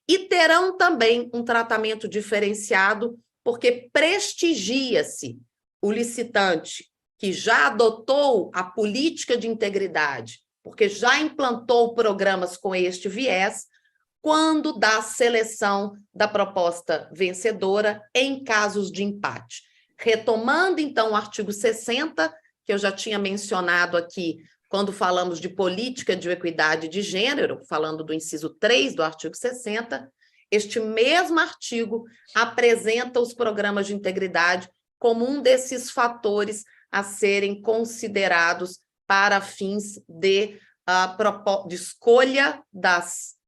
e terão também um tratamento diferenciado porque prestigia-se o licitante que já adotou a política de integridade, porque já implantou programas com este viés, quando dá seleção da proposta vencedora em casos de empate. Retomando, então, o artigo 60, que eu já tinha mencionado aqui, quando falamos de política de equidade de gênero, falando do inciso 3 do artigo 60, este mesmo artigo apresenta os programas de integridade como um desses fatores a serem considerados para fins de escolha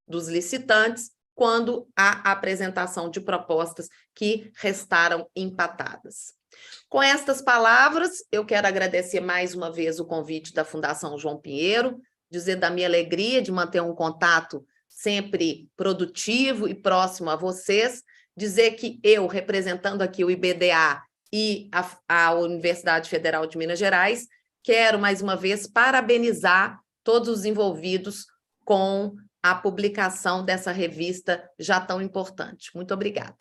dos licitantes quando há apresentação de propostas que restaram empatadas. Com estas palavras, eu quero agradecer mais uma vez o convite da Fundação João Pinheiro, dizer da minha alegria de manter um contato sempre produtivo e próximo a vocês, dizer que eu, representando aqui o IBDA, e a Universidade Federal de Minas Gerais, quero, mais uma vez, parabenizar todos os envolvidos com a publicação dessa revista já tão importante. Muito obrigada.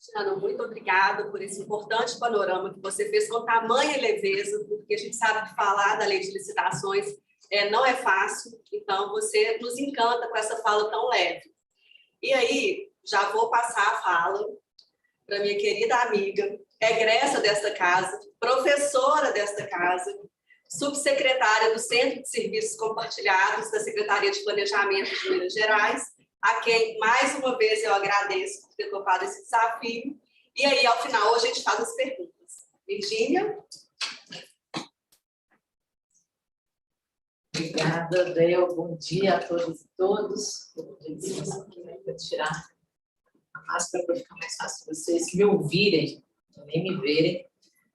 Tiana, muito obrigada por esse importante panorama que você fez com tamanha leveza, porque a gente sabe que falar da lei de licitações não é fácil, então você nos encanta com essa fala tão leve. E aí, já vou passar a fala para minha querida amiga, egressa desta casa, professora desta casa, subsecretária do Centro de Serviços Compartilhados da Secretaria de Planejamento de Minas Gerais, a quem, mais uma vez, eu agradeço por ter topado esse desafio. E aí, ao final, a gente faz as perguntas. Virgínia? Obrigada, Del. Bom dia a todas e todos. Vou tirar a máscara para ficar mais fácil vocês me ouvirem, nem me verem.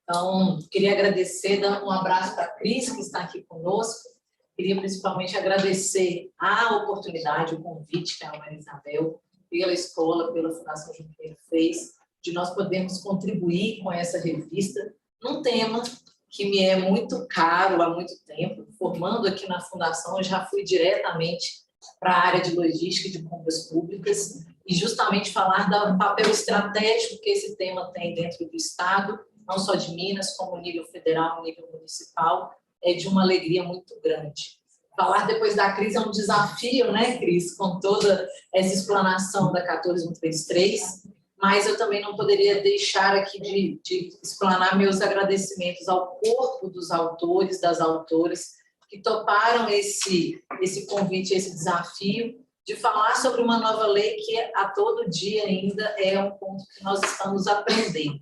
Então, queria agradecer, dando um abraço para a Cris, que está aqui conosco. Queria principalmente agradecer a oportunidade, o convite que a Maria Isabel, pela escola, pela Fundação Junqueiro fez, de nós podermos contribuir com essa revista num tema que me é muito caro há muito tempo. Formando aqui na Fundação, eu já fui diretamente para a área de logística e de compras públicas e justamente falar do papel estratégico que esse tema tem dentro do Estado, não só de Minas, como nível federal, nível municipal, é de uma alegria muito grande. Falar depois da crise é um desafio, né, Cris, com toda essa explanação da 14133, mas eu também não poderia deixar aqui de explanar meus agradecimentos ao corpo dos autores, das autoras, que toparam esse convite, esse desafio, de falar sobre uma nova lei que a todo dia ainda é um ponto que nós estamos aprendendo.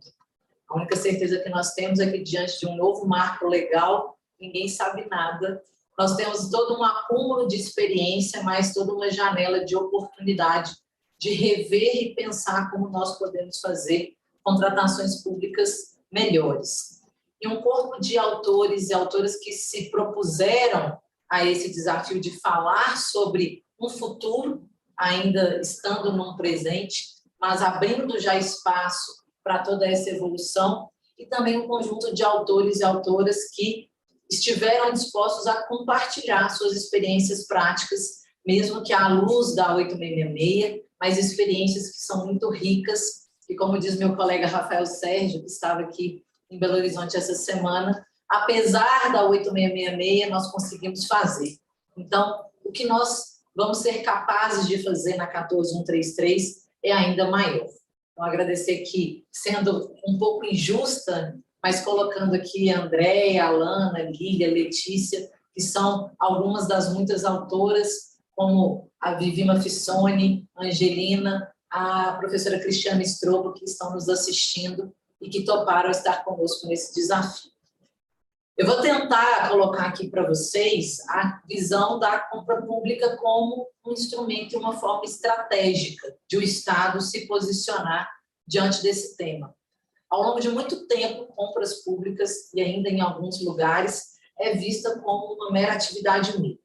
A única certeza que nós temos é que, diante de um novo marco legal, ninguém sabe nada. Nós temos todo um acúmulo de experiência, mas toda uma janela de oportunidade de rever e pensar como nós podemos fazer contratações públicas melhores. E um corpo de autores e autoras que se propuseram a esse desafio de falar sobre um futuro, ainda estando num presente, mas abrindo já espaço para toda essa evolução, e também um conjunto de autores e autoras que estiveram dispostos a compartilhar suas experiências práticas, mesmo que à luz da 8666, mas experiências que são muito ricas, e como diz meu colega Rafael Sérgio, que estava aqui em Belo Horizonte essa semana, apesar da 8666, nós conseguimos fazer. Então, o que nós vamos ser capazes de fazer na 14133 é ainda maior. Então, agradecer aqui, sendo um pouco injusta, mas colocando aqui a Andréia, a Alana, a Lília, a Letícia, que são algumas das muitas autoras, como a Vivima Fissoni, a Angelina, a professora Cristiana Strobo, que estão nos assistindo e que toparam estar conosco nesse desafio. Eu vou tentar colocar aqui para vocês a visão da compra pública como um instrumento e uma forma estratégica de o Estado se posicionar diante desse tema. Ao longo de muito tempo, compras públicas, e ainda em alguns lugares, é vista como uma mera atividade mínima.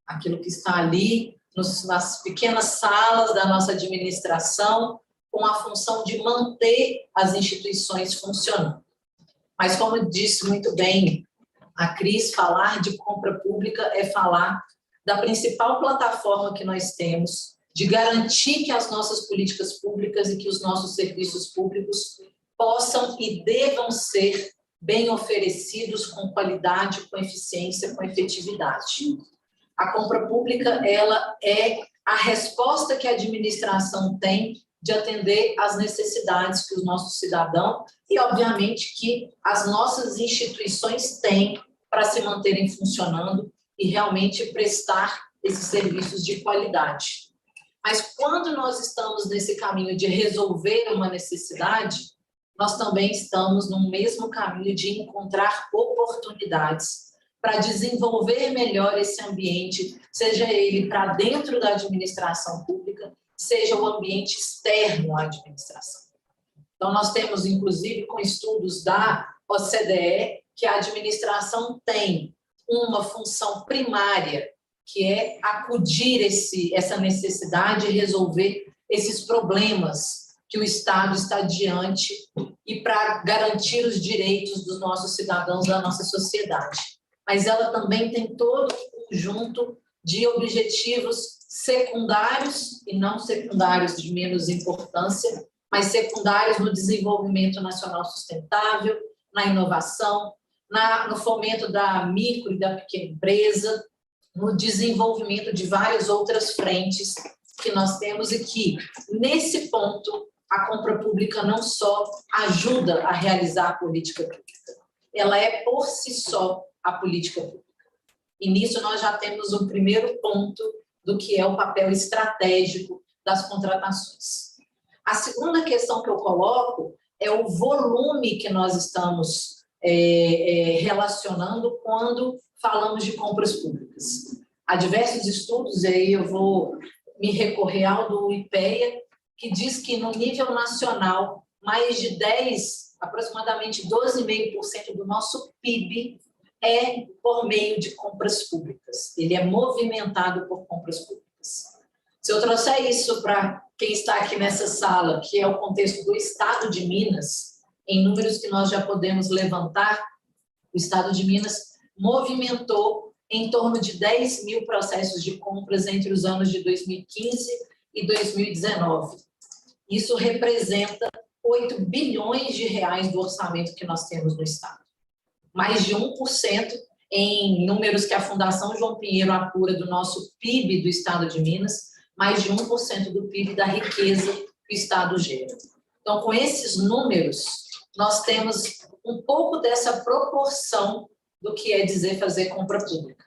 Aquilo que está ali nas pequenas salas da nossa administração, com a função de manter as instituições funcionando. Mas, como disse muito bem a Cris, falar de compra pública é falar da principal plataforma que nós temos de garantir que as nossas políticas públicas e que os nossos serviços públicos possam e devam ser bem oferecidos com qualidade, com eficiência, com efetividade. A compra pública, ela é a resposta que a administração tem de atender às necessidades que os nossos cidadãos e, obviamente, que as nossas instituições têm para se manterem funcionando e realmente prestar esses serviços de qualidade. Mas quando nós estamos nesse caminho de resolver uma necessidade, nós também estamos no mesmo caminho de encontrar oportunidades para desenvolver melhor esse ambiente, seja ele para dentro da administração pública, seja o ambiente externo à administração. Então, nós temos, inclusive, com estudos da OCDE, que a administração tem uma função primária que é acudir essa necessidade e resolver esses problemas que o Estado está diante e para garantir os direitos dos nossos cidadãos da nossa sociedade. Mas ela também tem todo um conjunto de objetivos secundários e não secundários de menos importância, mas secundários no desenvolvimento nacional sustentável, na inovação, no fomento da micro e da pequena empresa, no desenvolvimento de várias outras frentes que nós temos e que, nesse ponto, a compra pública não só ajuda a realizar a política pública, ela é, por si só, a política pública. E nisso nós já temos um primeiro ponto do que é o papel estratégico das contratações. A segunda questão que eu coloco é o volume que nós estamos relacionando quando falamos de compras públicas. Há diversos estudos, e aí eu vou me recorrer ao do IPEA, que diz que no nível nacional, mais de aproximadamente 12,5% do nosso PIB é por meio de compras públicas. Ele é movimentado por compras públicas. Se eu trouxer isso para quem está aqui nessa sala, que é o contexto do Estado de Minas, em números que nós já podemos levantar, o Estado de Minas movimentou em torno de 10 mil processos de compras entre os anos de 2015 e 2019. Isso representa 8 bilhões de reais do orçamento que nós temos no Estado. Mais de 1% em números que a Fundação João Pinheiro apura do nosso PIB do Estado de Minas, mais de 1% do PIB da riqueza que o Estado gera. Então, com esses números, nós temos um pouco dessa proporção do que é dizer fazer compra pública.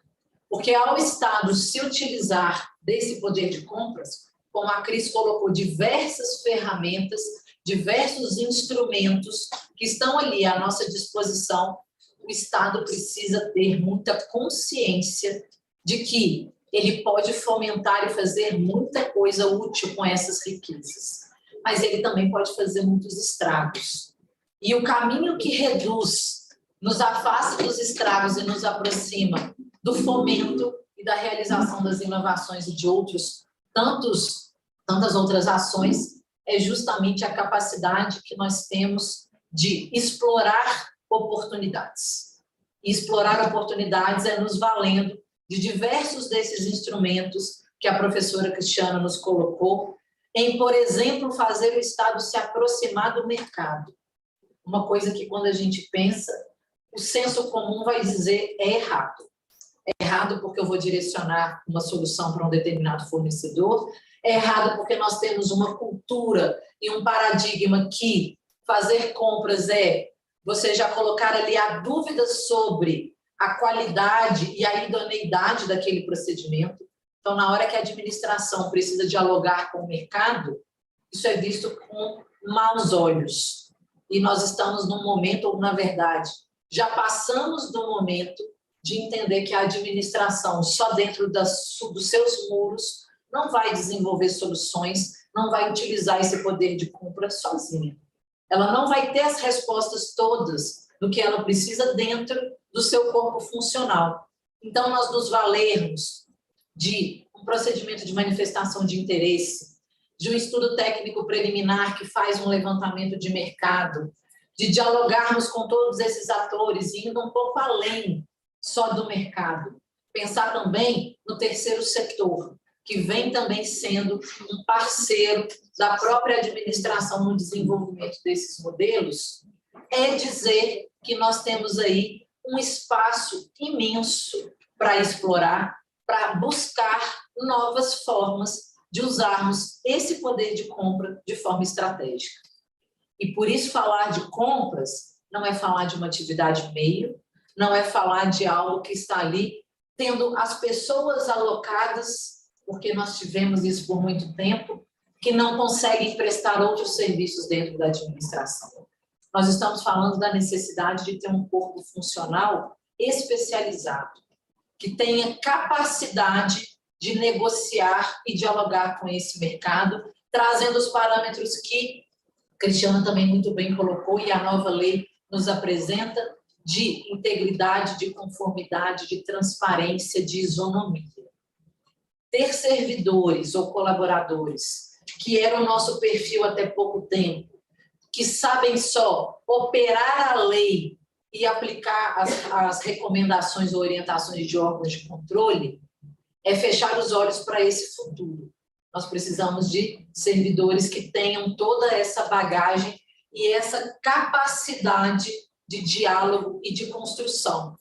Porque ao Estado se utilizar desse poder de compras, como a Cris colocou, diversas ferramentas, diversos instrumentos que estão ali à nossa disposição, o Estado precisa ter muita consciência de que ele pode fomentar e fazer muita coisa útil com essas riquezas, mas ele também pode fazer muitos estragos. E o caminho que reduz, nos afasta dos estragos e nos aproxima do fomento e da realização das inovações e de tantas outras ações, é justamente a capacidade que nós temos de explorar oportunidades. E explorar oportunidades é nos valendo de diversos desses instrumentos que a professora Cristiana nos colocou, em, por exemplo, fazer o Estado se aproximar do mercado. Uma coisa que, quando a gente pensa, o senso comum vai dizer é errado. É errado porque eu vou direcionar uma solução para um determinado fornecedor, é errado porque nós temos uma cultura e um paradigma que fazer compras é você já colocar ali a dúvida sobre a qualidade e a idoneidade daquele procedimento. Então, na hora que a administração precisa dialogar com o mercado, isso é visto com maus olhos. E nós estamos num momento, ou na verdade, já passamos do momento de entender que a administração, só dentro dos seus muros, não vai desenvolver soluções, não vai utilizar esse poder de compra sozinha. Ela não vai ter as respostas todas do que ela precisa dentro do seu corpo funcional. Então, nós nos valermos de um procedimento de manifestação de interesse, de um estudo técnico preliminar que faz um levantamento de mercado, de dialogarmos com todos esses atores, indo um pouco além só do mercado. Pensar também no terceiro setor, que vem também sendo um parceiro da própria administração no desenvolvimento desses modelos, é dizer que nós temos aí um espaço imenso para explorar, para buscar novas formas de usarmos esse poder de compra de forma estratégica. E por isso falar de compras não é falar de uma atividade meio, não é falar de algo que está ali tendo as pessoas alocadas, porque nós tivemos isso por muito tempo, que não conseguem prestar outros serviços dentro da administração. Nós estamos falando da necessidade de ter um corpo funcional especializado, que tenha capacidade de negociar e dialogar com esse mercado, trazendo os parâmetros que a Cristiana também muito bem colocou e a nova lei nos apresenta, de integridade, de conformidade, de transparência, de isonomia. ter servidores ou colaboradores, que era o nosso perfil até pouco tempo, que sabem só operar a lei e aplicar as recomendações ou orientações de órgãos de controle, é fechar os olhos para esse futuro. Nós precisamos de servidores que tenham toda essa bagagem e essa capacidade de diálogo e de construção.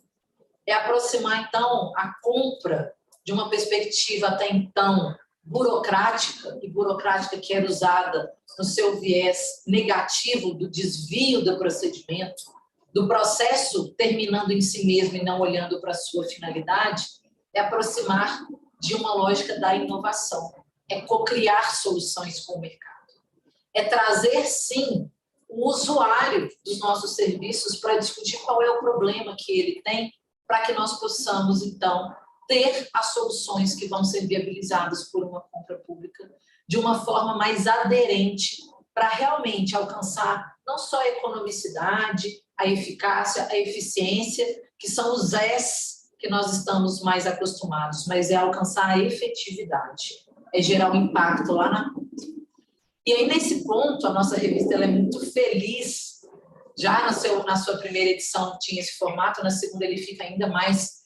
É aproximar, então, a compra de uma perspectiva até então burocrática, e burocrática que era usada no seu viés negativo do desvio do procedimento, do processo terminando em si mesmo e não olhando para a sua finalidade, é aproximar de uma lógica da inovação, é cocriar soluções com o mercado, é trazer, sim, o usuário dos nossos serviços para discutir qual é o problema que ele tem, para que nós possamos, então, ter as soluções que vão ser viabilizadas por uma compra pública de uma forma mais aderente para realmente alcançar não só a economicidade, a eficácia, a eficiência, que são os S que nós estamos mais acostumados, mas é alcançar a efetividade, é gerar um impacto lá na ponta. E aí, nesse ponto, a nossa revista ela é muito feliz. Já na sua primeira edição tinha esse formato, na segunda ele fica ainda mais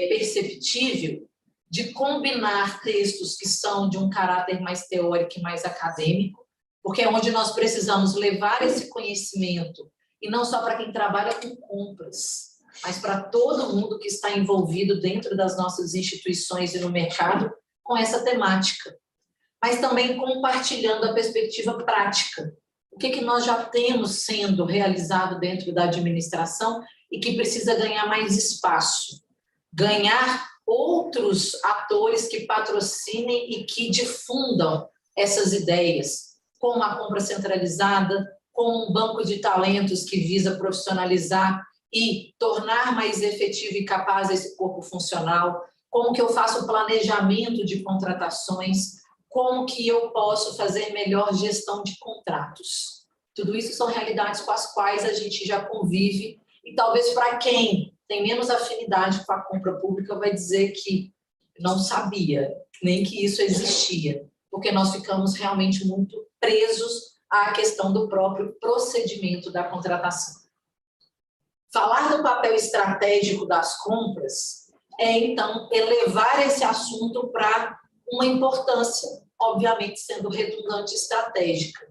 perceptível, de combinar textos que são de um caráter mais teórico e mais acadêmico, porque é onde nós precisamos levar esse conhecimento, e não só para quem trabalha com compras, mas para todo mundo que está envolvido dentro das nossas instituições e no mercado com essa temática. Mas também compartilhando a perspectiva prática. O que nós já temos sendo realizado dentro da administração e que precisa ganhar mais espaço. Ganhar outros atores que patrocinem e que difundam essas ideias, como a compra centralizada, como um banco de talentos que visa profissionalizar e tornar mais efetivo e capaz esse corpo funcional, como que eu faço o planejamento de contratações, como que eu posso fazer melhor gestão de contratos. Tudo isso são realidades com as quais a gente já convive e talvez para quem tem menos afinidade com a compra pública vai dizer que não sabia nem que isso existia, porque nós ficamos realmente muito presos à questão do próprio procedimento da contratação. Falar do papel estratégico das compras é, então, elevar esse assunto para uma importância, obviamente sendo redundante estratégica.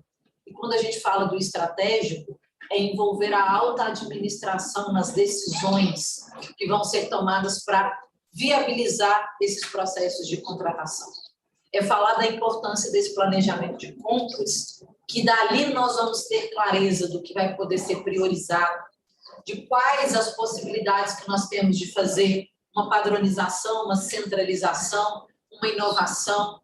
E quando a gente fala do estratégico, é envolver a alta administração nas decisões que vão ser tomadas para viabilizar esses processos de contratação. É falar da importância desse planejamento de compras, que dali nós vamos ter clareza do que vai poder ser priorizado, de quais as possibilidades que nós temos de fazer uma padronização, uma centralização, uma inovação,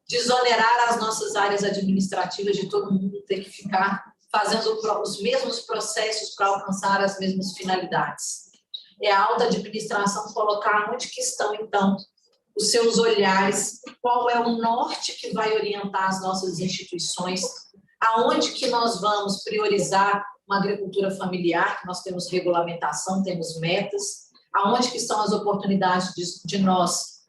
desonerar as nossas áreas administrativas de todo mundo ter que ficar fazendo os mesmos processos para alcançar as mesmas finalidades. É a alta administração colocar onde que estão, então, os seus olhares, qual é o norte que vai orientar as nossas instituições, aonde que nós vamos priorizar uma agricultura familiar, que nós temos regulamentação, temos metas, aonde que estão as oportunidades de nós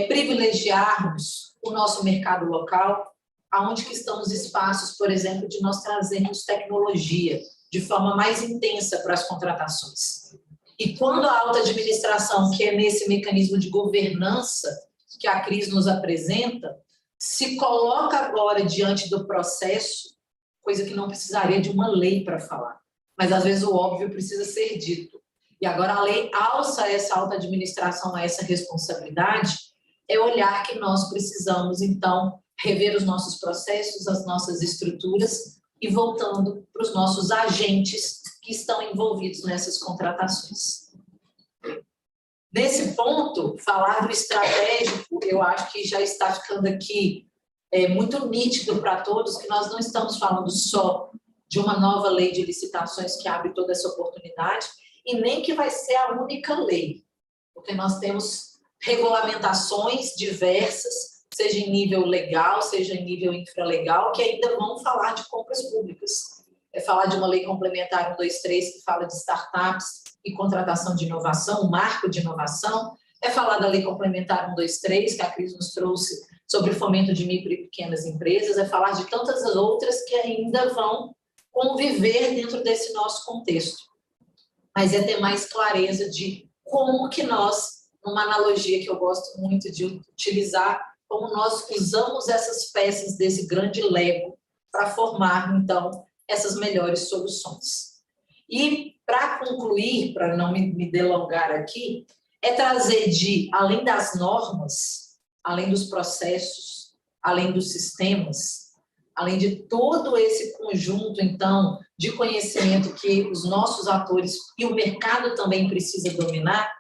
privilegiarmos o nosso mercado local, aonde que estão os espaços, por exemplo, de nós trazermos tecnologia de forma mais intensa para as contratações. E quando a alta administração, que é nesse mecanismo de governança que a Cris nos apresenta, se coloca agora diante do processo, coisa que não precisaria de uma lei para falar, mas às vezes o óbvio precisa ser dito. E agora a lei alça essa alta administração a essa responsabilidade, é olhar que nós precisamos, então, rever os nossos processos, as nossas estruturas e voltando para os nossos agentes que estão envolvidos nessas contratações. Nesse ponto, falar do estratégico, eu acho que já está ficando aqui muito nítido para todos que nós não estamos falando só de uma nova lei de licitações que abre toda essa oportunidade e nem que vai ser a única lei, porque nós temos regulamentações diversas, seja em nível legal, seja em nível infralegal, que ainda vão falar de compras públicas. É falar de uma lei complementar 123 que fala de startups e contratação de inovação, um marco de inovação, é falar da Lei Complementar 123, que a Cris nos trouxe sobre fomento de micro e pequenas empresas, é falar de tantas outras que ainda vão conviver dentro desse nosso contexto. Mas é ter mais clareza de como que nós, numa analogia que eu gosto muito de utilizar, como nós usamos essas peças desse grande Lego para formar, então, essas melhores soluções. E, para concluir, para não me delongar aqui, é trazer além das normas, além dos processos, além dos sistemas, além de todo esse conjunto, então, de conhecimento que os nossos atores e o mercado também precisa dominar,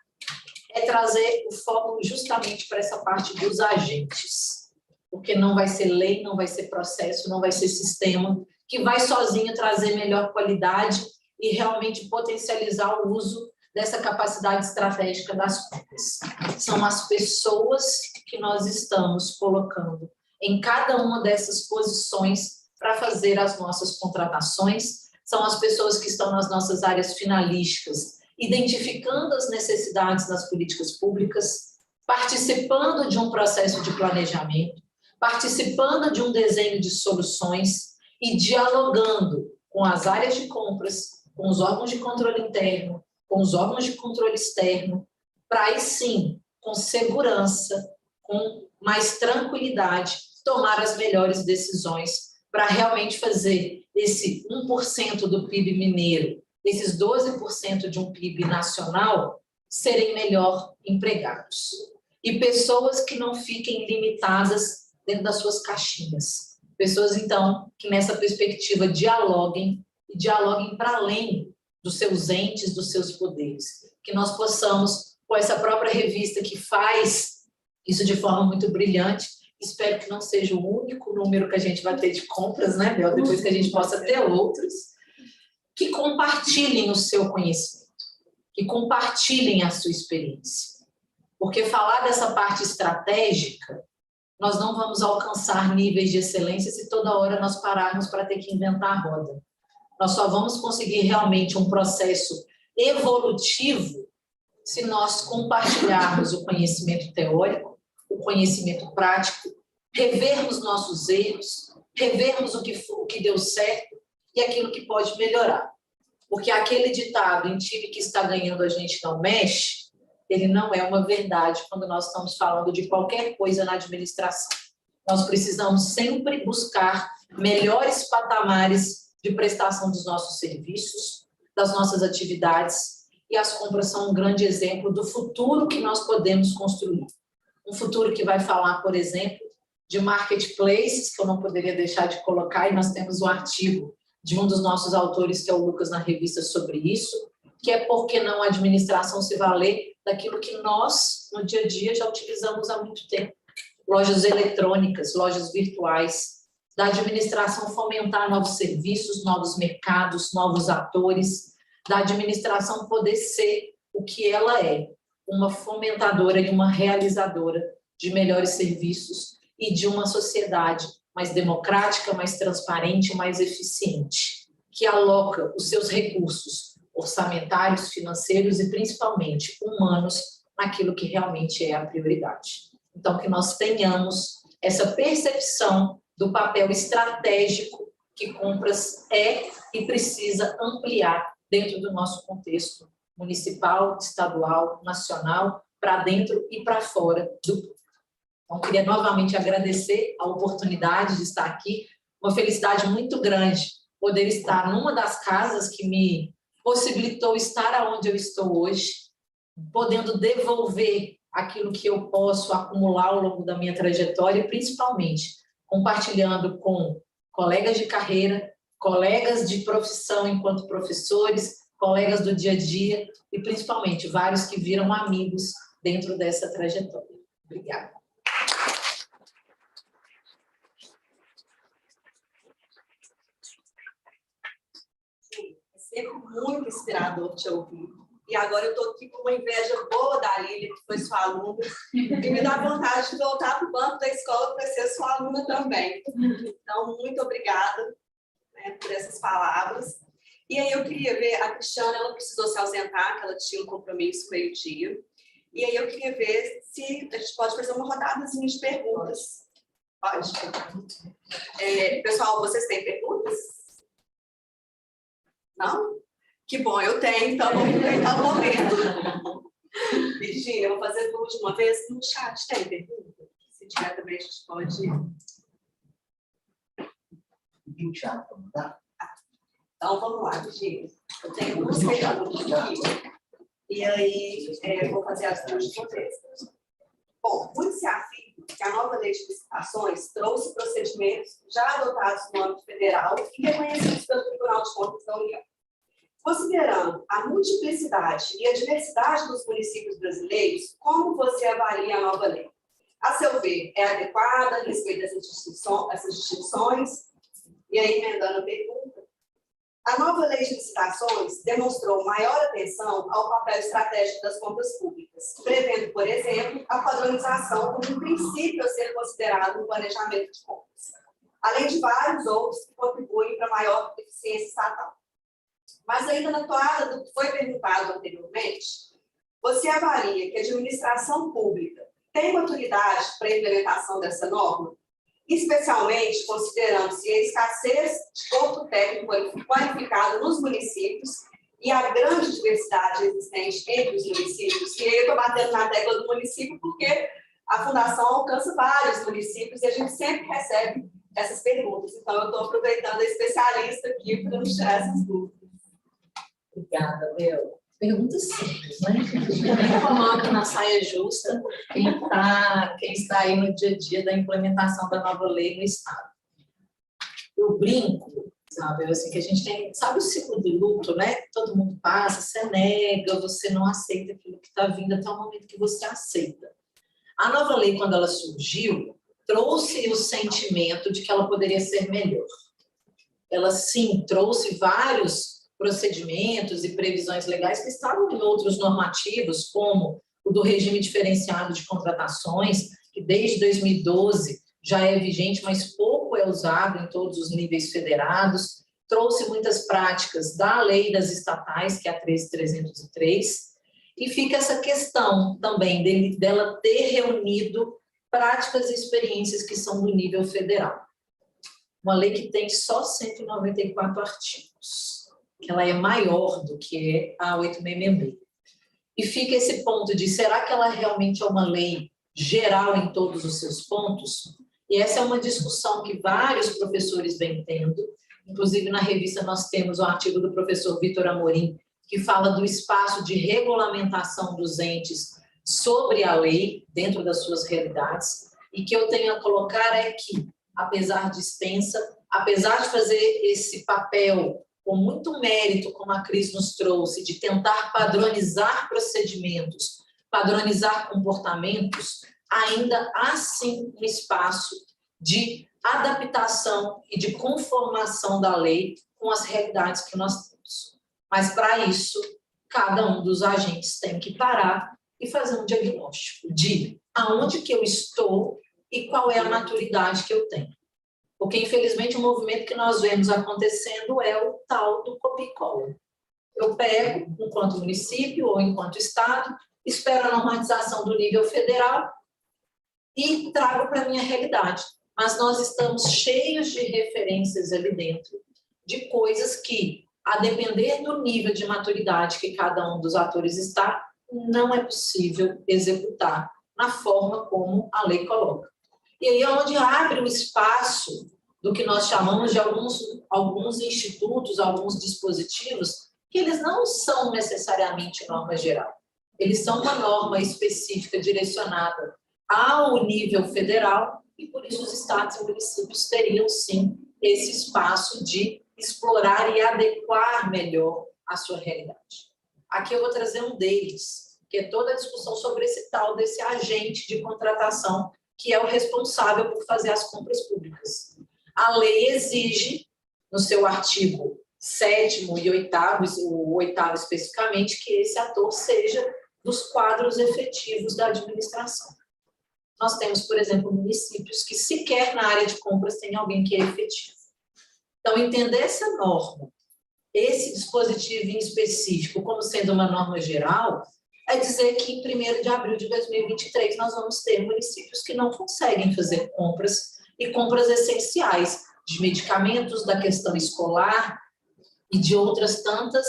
é trazer o foco justamente para essa parte dos agentes. Porque não vai ser lei, não vai ser processo, não vai ser sistema, que vai sozinho trazer melhor qualidade e realmente potencializar o uso dessa capacidade estratégica das compras. São as pessoas que nós estamos colocando em cada uma dessas posições para fazer as nossas contratações, são as pessoas que estão nas nossas áreas finalísticas, identificando as necessidades das políticas públicas, participando de um processo de planejamento, participando de um desenho de soluções e dialogando com as áreas de compras, com os órgãos de controle interno, com os órgãos de controle externo, para aí sim, com segurança, com mais tranquilidade, tomar as melhores decisões para realmente fazer esse 1% do PIB mineiro, esses 12% de um PIB nacional, serem melhor empregados. E pessoas que não fiquem limitadas dentro das suas caixinhas. Pessoas, então, que nessa perspectiva dialoguem e dialoguem para além dos seus entes, dos seus poderes. Que nós possamos, com essa própria revista que faz isso de forma muito brilhante, espero que não seja o único número que a gente vai ter de compras, né, Bel? Depois que a gente possa ter outros, que compartilhem o seu conhecimento, que compartilhem a sua experiência. Porque falar dessa parte estratégica, nós não vamos alcançar níveis de excelência se toda hora nós pararmos para ter que inventar a roda. Nós só vamos conseguir realmente um processo evolutivo se nós compartilharmos o conhecimento teórico, o conhecimento prático, revermos nossos erros, revermos o que deu certo e aquilo que pode melhorar. Porque aquele ditado, em time que está ganhando a gente não mexe, ele não é uma verdade quando nós estamos falando de qualquer coisa na administração. Nós precisamos sempre buscar melhores patamares de prestação dos nossos serviços, das nossas atividades, e as compras são um grande exemplo do futuro que nós podemos construir. Um futuro que vai falar, por exemplo, de marketplaces, que eu não poderia deixar de colocar, e nós temos um artigo de um dos nossos autores, que é o Lucas, na revista, sobre isso, que é por que não a administração se valer daquilo que nós, no dia a dia, já utilizamos há muito tempo. Lojas eletrônicas, lojas virtuais, da administração fomentar novos serviços, novos mercados, novos atores, da administração poder ser o que ela é, uma fomentadora e uma realizadora de melhores serviços e de uma sociedade mais democrática, mais transparente, mais eficiente, que aloca os seus recursos orçamentários, financeiros e principalmente humanos naquilo que realmente é a prioridade. Então, que nós tenhamos essa percepção do papel estratégico que compras é e precisa ampliar dentro do nosso contexto municipal, estadual, nacional, para dentro e para fora do. Então, queria novamente agradecer a oportunidade de estar aqui, uma felicidade muito grande poder estar numa das casas que me possibilitou estar onde eu estou hoje, podendo devolver aquilo que eu posso acumular ao longo da minha trajetória e, principalmente, compartilhando com colegas de carreira, colegas de profissão enquanto professores, colegas do dia a dia e, principalmente, vários que viram amigos dentro dessa trajetória. Obrigada. É sempre muito inspirador te ouvir. E agora eu estou aqui com uma inveja boa da Lília, que foi sua aluna, e me dá vontade de voltar para o banco da escola para ser sua aluna também. Então, muito obrigada, né, por essas palavras. E aí eu queria ver, a Cristiana, ela precisou se ausentar, que ela tinha um compromisso meio-dia. E aí eu queria ver se a gente pode fazer uma rodadazinha de perguntas. Pode? Pessoal, vocês têm perguntas? Não? Que bom, eu tenho, então vamos aproveitar o momento. Virgínia, eu vou fazer tudo de uma vez. No chat tem pergunta? Se tiver também, a gente pode... E o chat, vamos dar? Então, vamos lá, Virgínia. Eu tenho duas perguntas aqui. E aí, vou fazer as duas de uma vez. Bom, muito se afirma que a nova lei de licitações trouxe procedimentos já adotados no âmbito federal e reconhecidos pelo Tribunal de Contas da União. Considerando a multiplicidade e a diversidade dos municípios brasileiros, como você avalia a nova lei? A seu ver, é adequada, respeita essas distinções? E aí, emendando a pergunta, a nova lei de licitações demonstrou maior atenção ao papel estratégico das contas públicas, prevendo, por exemplo, a padronização como um princípio a ser considerado no planejamento de contas, além de vários outros que contribuem para maior eficiência estatal. Mas ainda na toada do que foi perguntado anteriormente, você avalia que a administração pública tem maturidade para a implementação dessa norma? Especialmente considerando-se a escassez de corpo técnico qualificado nos municípios e a grande diversidade existente entre os municípios. E aí eu estou batendo na tecla do município porque a Fundação alcança vários municípios e a gente sempre recebe essas perguntas. Então, eu estou aproveitando a especialista aqui para nos tirar essas dúvidas. Obrigada, Léo. Pergunta simples, né? Quem coloca na saia justa quem está aí no dia a dia da implementação da nova lei no Estado. Eu brinco, sabe, assim, que a gente tem, sabe o ciclo do luto, né? Todo mundo passa, você nega, você não aceita aquilo que está vindo até o momento que você aceita. A nova lei, quando ela surgiu, trouxe o sentimento de que ela poderia ser melhor. Ela, sim, trouxe vários procedimentos e previsões legais que estavam em outros normativos, como o do regime diferenciado de contratações, que desde 2012 já é vigente, mas pouco é usado em todos os níveis federados, trouxe muitas práticas da lei das estatais, que é a 13.303, e fica essa questão também dela ter reunido práticas e experiências que são do nível federal. Uma lei que tem só 194 artigos. Ela é maior do que a 8666. E fica esse ponto de, será que ela realmente é uma lei geral em todos os seus pontos? E essa é uma discussão que vários professores vêm tendo. Inclusive, na revista, nós temos o artigo do professor Vitor Amorim, que fala do espaço de regulamentação dos entes sobre a lei, dentro das suas realidades. E que eu tenho a colocar é que, apesar de extensa, apesar de fazer esse papel com muito mérito, como a Cris nos trouxe, de tentar padronizar procedimentos, padronizar comportamentos, ainda há sim um espaço de adaptação e de conformação da lei com as realidades que nós temos. Mas, para isso, cada um dos agentes tem que parar e fazer um diagnóstico de aonde que eu estou e qual é a maturidade que eu tenho. Porque, infelizmente, o movimento que nós vemos acontecendo é o tal do copia e cola. Eu pego, enquanto município ou enquanto Estado, espero a normatização do nível federal e trago para a minha realidade. Mas nós estamos cheios de referências ali dentro, de coisas que, a depender do nível de maturidade que cada um dos atores está, não é possível executar na forma como a lei coloca. E aí é onde abre o espaço do que nós chamamos de alguns institutos, alguns dispositivos, que eles não são necessariamente norma geral. Eles são uma norma específica direcionada ao nível federal e, por isso, os estados e municípios teriam, sim, esse espaço de explorar e adequar melhor a sua realidade. Aqui eu vou trazer um deles, que é toda a discussão sobre esse tal desse agente de contratação, que é o responsável por fazer as compras públicas. A lei exige, no seu artigo 7º e 8º, o 8º especificamente, que esse ator seja dos quadros efetivos da administração. Nós temos, por exemplo, municípios que sequer na área de compras tem alguém que é efetivo. Então, entender essa norma, esse dispositivo em específico, como sendo uma norma geral, é dizer que em 1º de abril de 2023 nós vamos ter municípios que não conseguem fazer compras e compras essenciais de medicamentos, da questão escolar e de outras tantas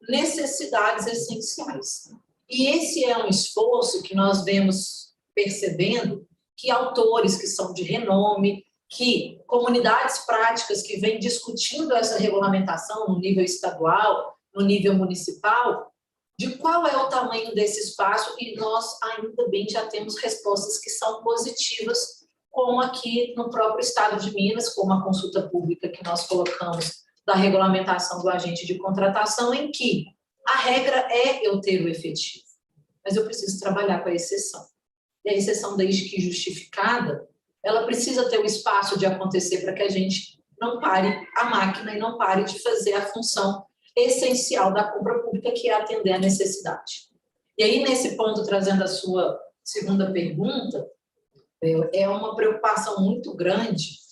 necessidades essenciais. E esse é um esforço que nós vemos percebendo que autores que são de renome, que comunidades práticas que vêm discutindo essa regulamentação no nível estadual, no nível municipal, de qual é o tamanho desse espaço, e nós ainda bem já temos respostas que são positivas, como aqui no próprio estado de Minas, como a consulta pública que nós colocamos da regulamentação do agente de contratação, em que a regra é eu ter o efetivo, mas eu preciso trabalhar com a exceção. E a exceção, desde que justificada, ela precisa ter o espaço de acontecer para que a gente não pare a máquina e não pare de fazer a função essencial da compra pública, que é atender a necessidade. E aí, nesse ponto, trazendo a sua segunda pergunta, é uma preocupação muito grande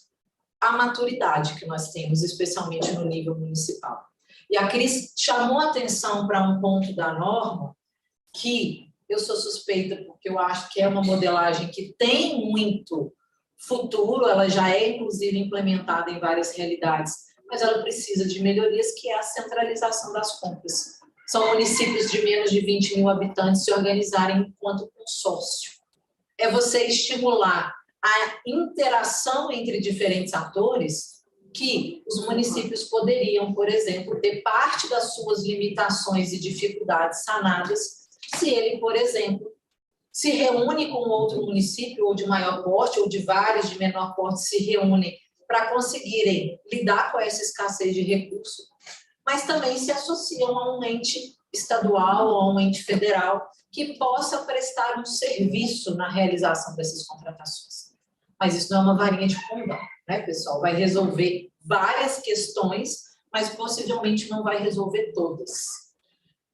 a maturidade que nós temos, especialmente no nível municipal. E a Cris chamou a atenção para um ponto da norma que eu sou suspeita, porque eu acho que é uma modelagem que tem muito futuro, ela já é, inclusive, implementada em várias realidades, mas ela precisa de melhorias, que é a centralização das compras. São municípios de menos de 20 mil habitantes se organizarem enquanto consórcio. É você estimular a interação entre diferentes atores, que os municípios poderiam, por exemplo, ter parte das suas limitações e dificuldades sanadas, se ele, por exemplo, se reúne com outro município, ou de maior porte, ou de vários de menor porte, se reúnem para conseguirem lidar com essa escassez de recursos, mas também se associam a um ente estadual ou a um ente federal que possa prestar um serviço na realização dessas contratações. Mas isso não é uma varinha de condão, né, pessoal? Vai resolver várias questões, mas possivelmente não vai resolver todas.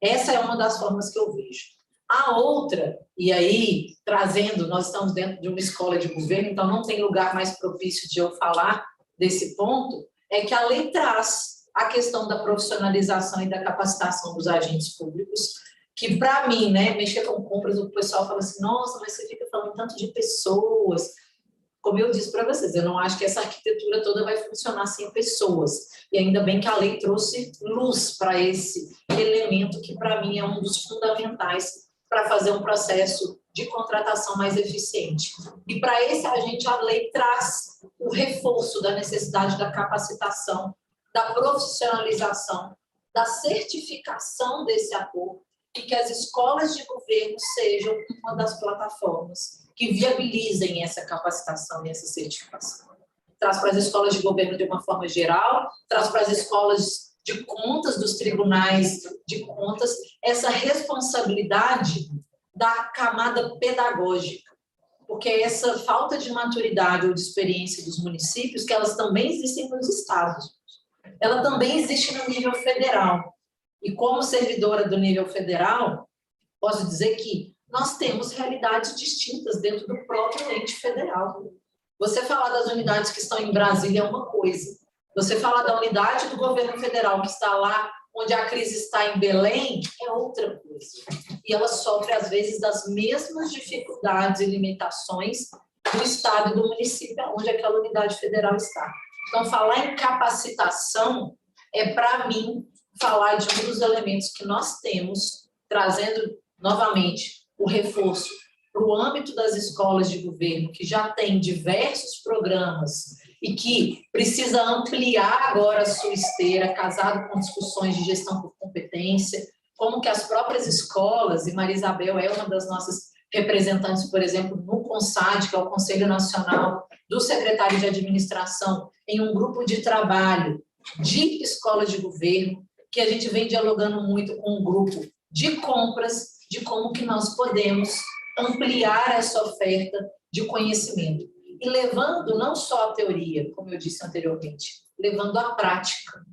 Essa é uma das formas que eu vejo. A outra, e aí, trazendo, nós estamos dentro de uma escola de governo, então não tem lugar mais propício de eu falar desse ponto, é que a lei traz a questão da profissionalização e da capacitação dos agentes públicos, que para mim, né, mexer com compras, o pessoal fala assim, nossa, mas você fica falando tanto de pessoas. Como eu disse para vocês, eu não acho que essa arquitetura toda vai funcionar sem pessoas. E ainda bem que a lei trouxe luz para esse elemento, que para mim é um dos fundamentais para fazer um processo de contratação mais eficiente. E para esse agente, a lei traz o reforço da necessidade da capacitação, da profissionalização, da certificação desse ator, e que as escolas de governo sejam uma das plataformas que viabilizem essa capacitação e essa certificação. Traz para as escolas de governo de uma forma geral, traz para as escolas de contas, dos tribunais de contas, essa responsabilidade da camada pedagógica, porque essa falta de maturidade ou de experiência dos municípios, que elas também existem nos estados, ela também existe no nível federal. E como servidora do nível federal, posso dizer que nós temos realidades distintas dentro do próprio ente federal. Você falar das unidades que estão em Brasília é uma coisa. Você falar da unidade do governo federal que está lá onde a crise está em Belém é outra coisa. E ela sofre, às vezes, das mesmas dificuldades e limitações do estado e do município onde aquela unidade federal está. Então, falar em capacitação é, para mim, falar de um dos elementos que nós temos, trazendo, novamente, o reforço para o âmbito das escolas de governo, que já tem diversos programas e que precisa ampliar agora a sua esteira, casado com discussões de gestão por competência, como que as próprias escolas, e Maria Isabel é uma das nossas representantes, por exemplo, no CONSAD, que é o Conselho Nacional do Secretário de Administração, em um grupo de trabalho de escolas de governo, que a gente vem dialogando muito com um grupo de compras, de como que nós podemos ampliar essa oferta de conhecimento. E levando não só a teoria, como eu disse anteriormente, levando a prática.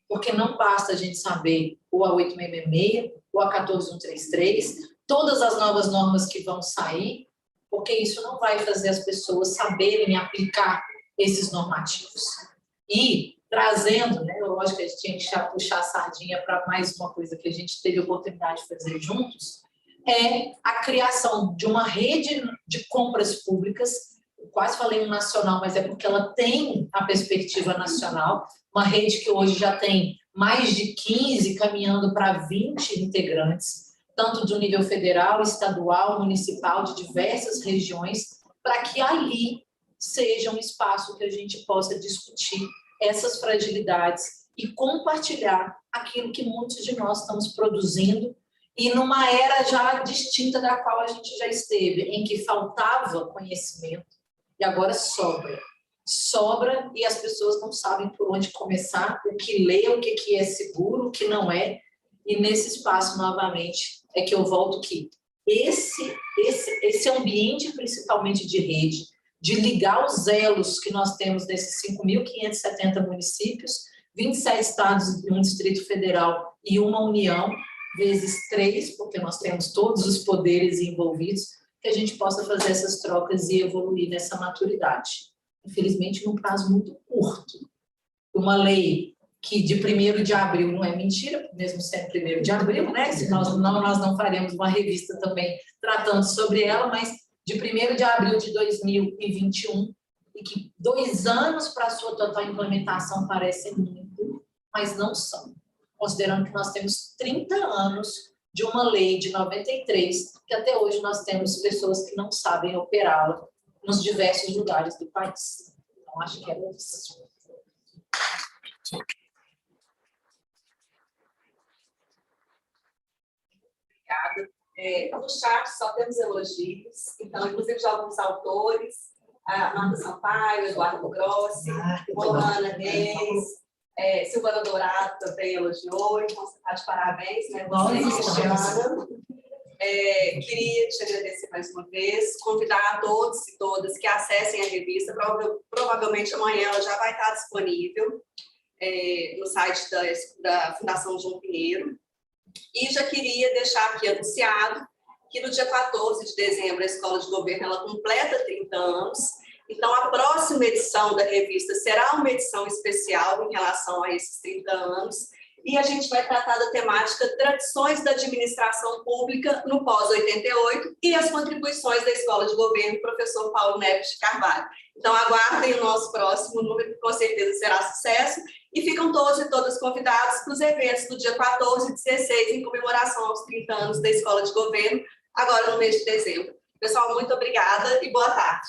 Porque não basta a gente saber o A8666, o A14133, todas as novas normas que vão sair, porque isso não vai fazer as pessoas saberem aplicar esses normativos. E trazendo, né, lógico que a gente tinha que puxar a sardinha para mais uma coisa que a gente teve a oportunidade de fazer juntos, é a criação de uma rede de compras públicas. Eu quase falei um nacional, mas é porque ela tem a perspectiva nacional, uma rede que hoje já tem mais de 15, caminhando para 20 integrantes, tanto do nível federal, estadual, municipal, de diversas regiões, para que ali seja um espaço que a gente possa discutir essas fragilidades e compartilhar aquilo que muitos de nós estamos produzindo, e numa era já distinta da qual a gente já esteve, em que faltava conhecimento, e agora sobra. Sobra e as pessoas não sabem por onde começar, o que ler, o que é seguro, o que não é. E nesse espaço, novamente, é que eu volto que esse ambiente, principalmente de rede, de ligar os elos que nós temos nesses 5.570 municípios, 27 estados e um Distrito Federal e uma União, vezes 3, porque nós temos todos os poderes envolvidos, que a gente possa fazer essas trocas e evoluir nessa maturidade. Infelizmente, num prazo muito curto. Uma lei que de 1º de abril não é mentira, mesmo sendo 1º de abril, né? Se nós não faremos uma revista também tratando sobre ela, mas de 1º de abril de 2021, e que 2 anos para a sua total implementação parecem muito, mas não são. Considerando que nós temos 30 anos de uma lei de 93, que até hoje nós temos pessoas que não sabem operá-la nos diversos lugares do país. Então, acho que é isso. Obrigada. No chat só temos elogios, então, inclusive de alguns autores, a Marta Sampaio, Eduardo Grossi, Ana Reis, Silvana Dourado também elogiou, então você está de parabéns, né? Você, Cristiana. Queria te agradecer mais uma vez, convidar a todos e todas que acessem a revista, provavelmente amanhã ela já vai estar disponível no site da Fundação João Pinheiro. E já queria deixar aqui anunciado que no dia 14 de dezembro a Escola de Governo ela completa 30 anos, então a próxima edição da revista será uma edição especial em relação a esses 30 anos, e a gente vai tratar da temática Tradições da Administração Pública no pós-88 e as contribuições da Escola de Governo, professor Paulo Neves de Carvalho. Então, aguardem o nosso próximo número, que com certeza será sucesso, e ficam todos e todas convidados para os eventos do dia 14 e 16, em comemoração aos 30 anos da Escola de Governo, agora no mês de dezembro. Pessoal, muito obrigada e boa tarde.